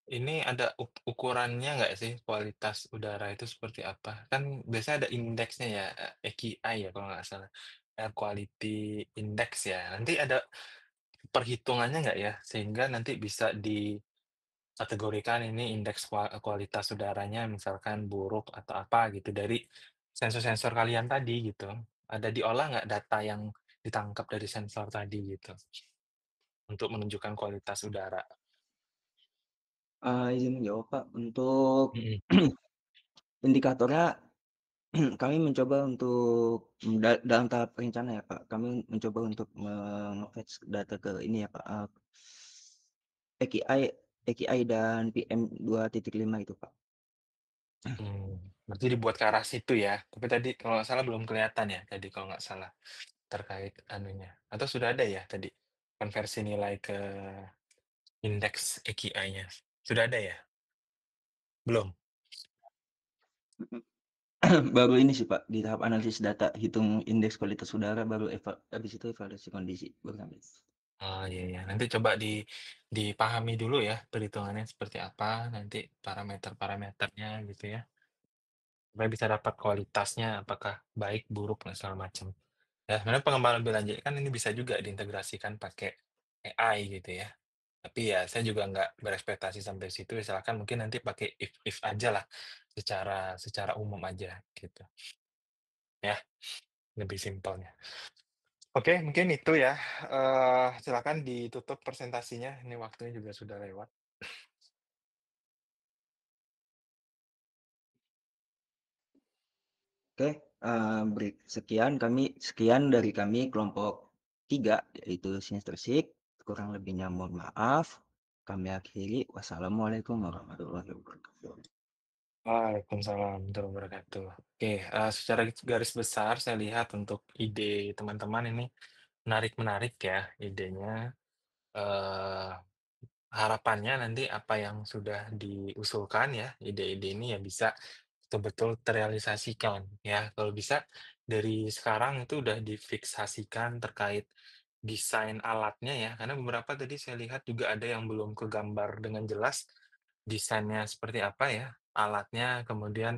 Ini ada ukurannya nggak sih kualitas udara itu seperti apa? Kan biasanya ada indeksnya ya, AQI ya kalau nggak salah. Air Quality Index ya. Nanti ada perhitungannya nggak ya? Sehingga nanti bisa dikategorikan ini indeks kualitas udaranya misalkan buruk atau apa gitu dari sensor-sensor kalian tadi gitu. Ada diolah nggak data yang ditangkap dari sensor tadi gitu untuk menunjukkan kualitas udara? Izin menjawab Pak, untuk Mhm. indikatornya kami mencoba untuk dalam tahap rencana ya Pak, kami mencoba untuk nge-fetch data ke ini ya Pak, AQI dan PM2.5 itu Pak. Berarti dibuat ke arah situ ya. Tapi tadi kalau nggak salah belum kelihatan ya tadi kalau nggak salah terkait anunya. Atau sudah ada ya tadi konversi nilai ke indeks AQI-nya? Sudah ada ya? Belum? Baru ini sih Pak, di tahap analisis data, hitung indeks kualitas udara, baru habis itu evaluasi kondisi, baru sampai. Oh iya ya, nanti coba dipahami dulu ya perhitungannya seperti apa, nanti parameter-parameternya gitu ya. Supaya bisa dapat kualitasnya apakah baik, buruk, dan segala macam. Ya sebenarnya pengembangan lebih lanjut kan ini bisa juga diintegrasikan pakai AI gitu ya. Tapi ya saya juga nggak berekspektasi sampai situ, silakan mungkin nanti pakai if aja lah, secara umum aja gitu. Ya, lebih simpelnya. Oke, mungkin itu ya, silakan ditutup presentasinya, ini waktunya juga sudah lewat. Oke, sekian dari kami kelompok 3, yaitu Sinestersik. Kurang lebihnya mohon maaf. Kami akhiri. Wassalamualaikum warahmatullahi wabarakatuh. Waalaikumsalam warahmatullahi wabarakatuh. Oke, secara garis besar saya lihat untuk ide teman-teman ini menarik ya idenya. Harapannya nanti apa yang sudah diusulkan ya, ide-ide ini ya bisa betul-betul terrealisasikan ya. Kalau bisa dari sekarang itu udah difiksasikan terkait desain alatnya ya, karena beberapa tadi saya lihat juga ada yang belum kegambar dengan jelas desainnya seperti apa ya, alatnya, kemudian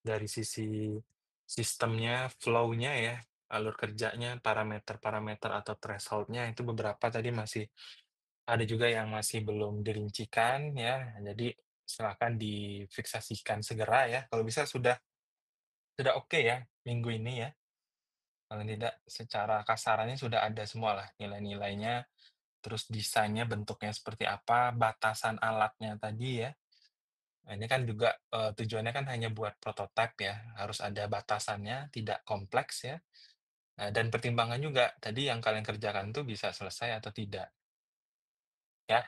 dari sisi sistemnya, flow-nya ya, alur kerjanya, parameter-parameter atau threshold-nya itu beberapa tadi masih ada juga yang masih belum dirincikan ya, jadi silakan difiksasikan segera ya, kalau bisa sudah oke ya minggu ini ya. Paling tidak secara kasarannya sudah ada semua lah nilai-nilainya, terus desainnya bentuknya seperti apa, batasan alatnya tadi ya. Nah ini kan juga, tujuannya kan hanya buat prototipe ya, harus ada batasannya, tidak kompleks ya. Nah dan pertimbangan juga tadi yang kalian kerjakan tuh bisa selesai atau tidak. Ya.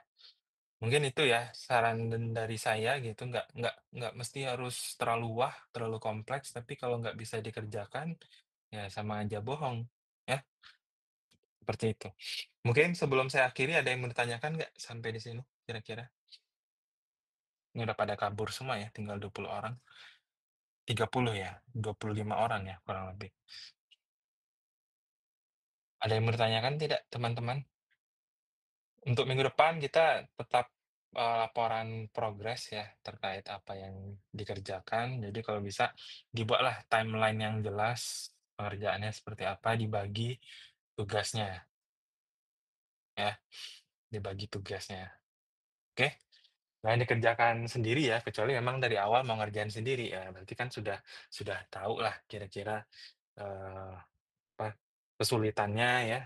Mungkin itu ya saran dari saya gitu, nggak mesti harus terlalu wah, terlalu kompleks, tapi kalau nggak bisa dikerjakan, ya sama aja bohong, ya, seperti itu. Mungkin sebelum saya akhiri ada yang mau ditanyakan nggak sampai di sini kira-kira? Ini udah pada kabur semua ya, tinggal 20 orang. 30 ya, 25 orang ya kurang lebih. Ada yang mau ditanyakan tidak teman-teman? Untuk minggu depan kita tetap laporan progres ya terkait apa yang dikerjakan. Jadi kalau bisa dibuatlah timeline yang jelas pengerjaannya seperti apa, dibagi tugasnya ya, dibagi tugasnya. Oke, jangan dikerjakan sendiri ya, kecuali memang dari awal mau ngerjain sendiri ya. Berarti kan sudah tahu lah kira-kira apa kesulitannya ya,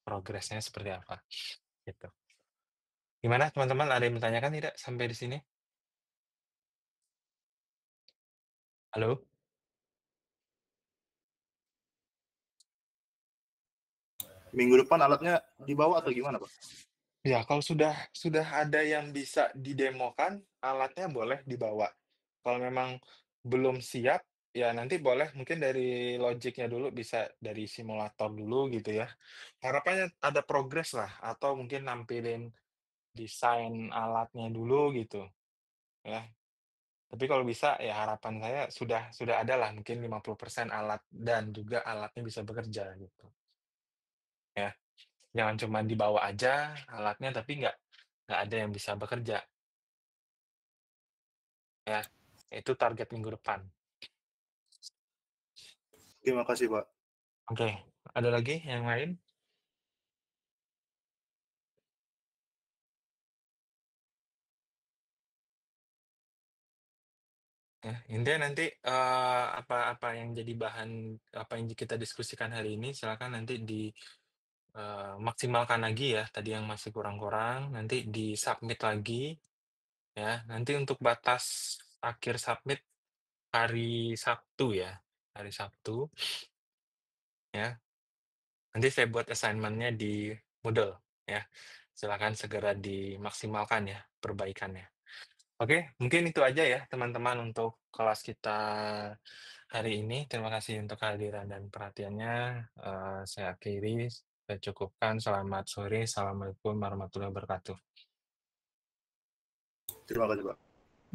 progresnya seperti apa gitu. Gimana teman-teman, ada yang bertanyakan tidak sampai di sini? Halo? Minggu depan alatnya dibawa atau gimana, Pak? Ya, kalau sudah ada yang bisa didemokan, alatnya boleh dibawa. Kalau memang belum siap, ya nanti boleh mungkin dari logiknya dulu, bisa dari simulator dulu gitu ya. Harapannya ada progres lah, atau mungkin nampilin desain alatnya dulu gitu ya. Tapi kalau bisa ya harapan saya sudah ada lah mungkin 50% alat dan juga alatnya bisa bekerja gitu ya. Jangan cuma dibawa aja alatnya tapi nggak ada yang bisa bekerja ya. Itu target minggu depan. Terima kasih, Pak. Oke, ada lagi yang lain? Ya, intinya nanti apa yang jadi bahan apa yang kita diskusikan hari ini silakan nanti maksimalkan lagi ya. Tadi yang masih kurang-kurang nanti di-submit lagi ya. Nanti untuk batas akhir submit hari Sabtu ya. Hari Sabtu ya. Nanti saya buat assignment-nya di Moodle ya. Silakan segera dimaksimalkan ya perbaikannya. Oke, mungkin itu aja ya teman-teman untuk kelas kita hari ini. Terima kasih untuk kehadiran dan perhatiannya. Saya akhiri, saya cukupkan. Selamat sore. Assalamualaikum warahmatullahi wabarakatuh. Terima kasih, Pak.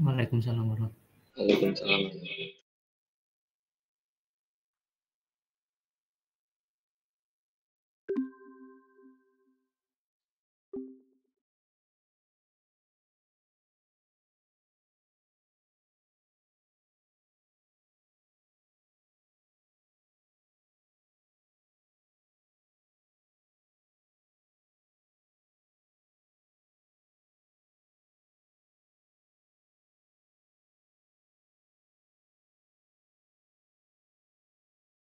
Waalaikumsalam warahmatullahi wabarakatuh. Waalaikumsalam.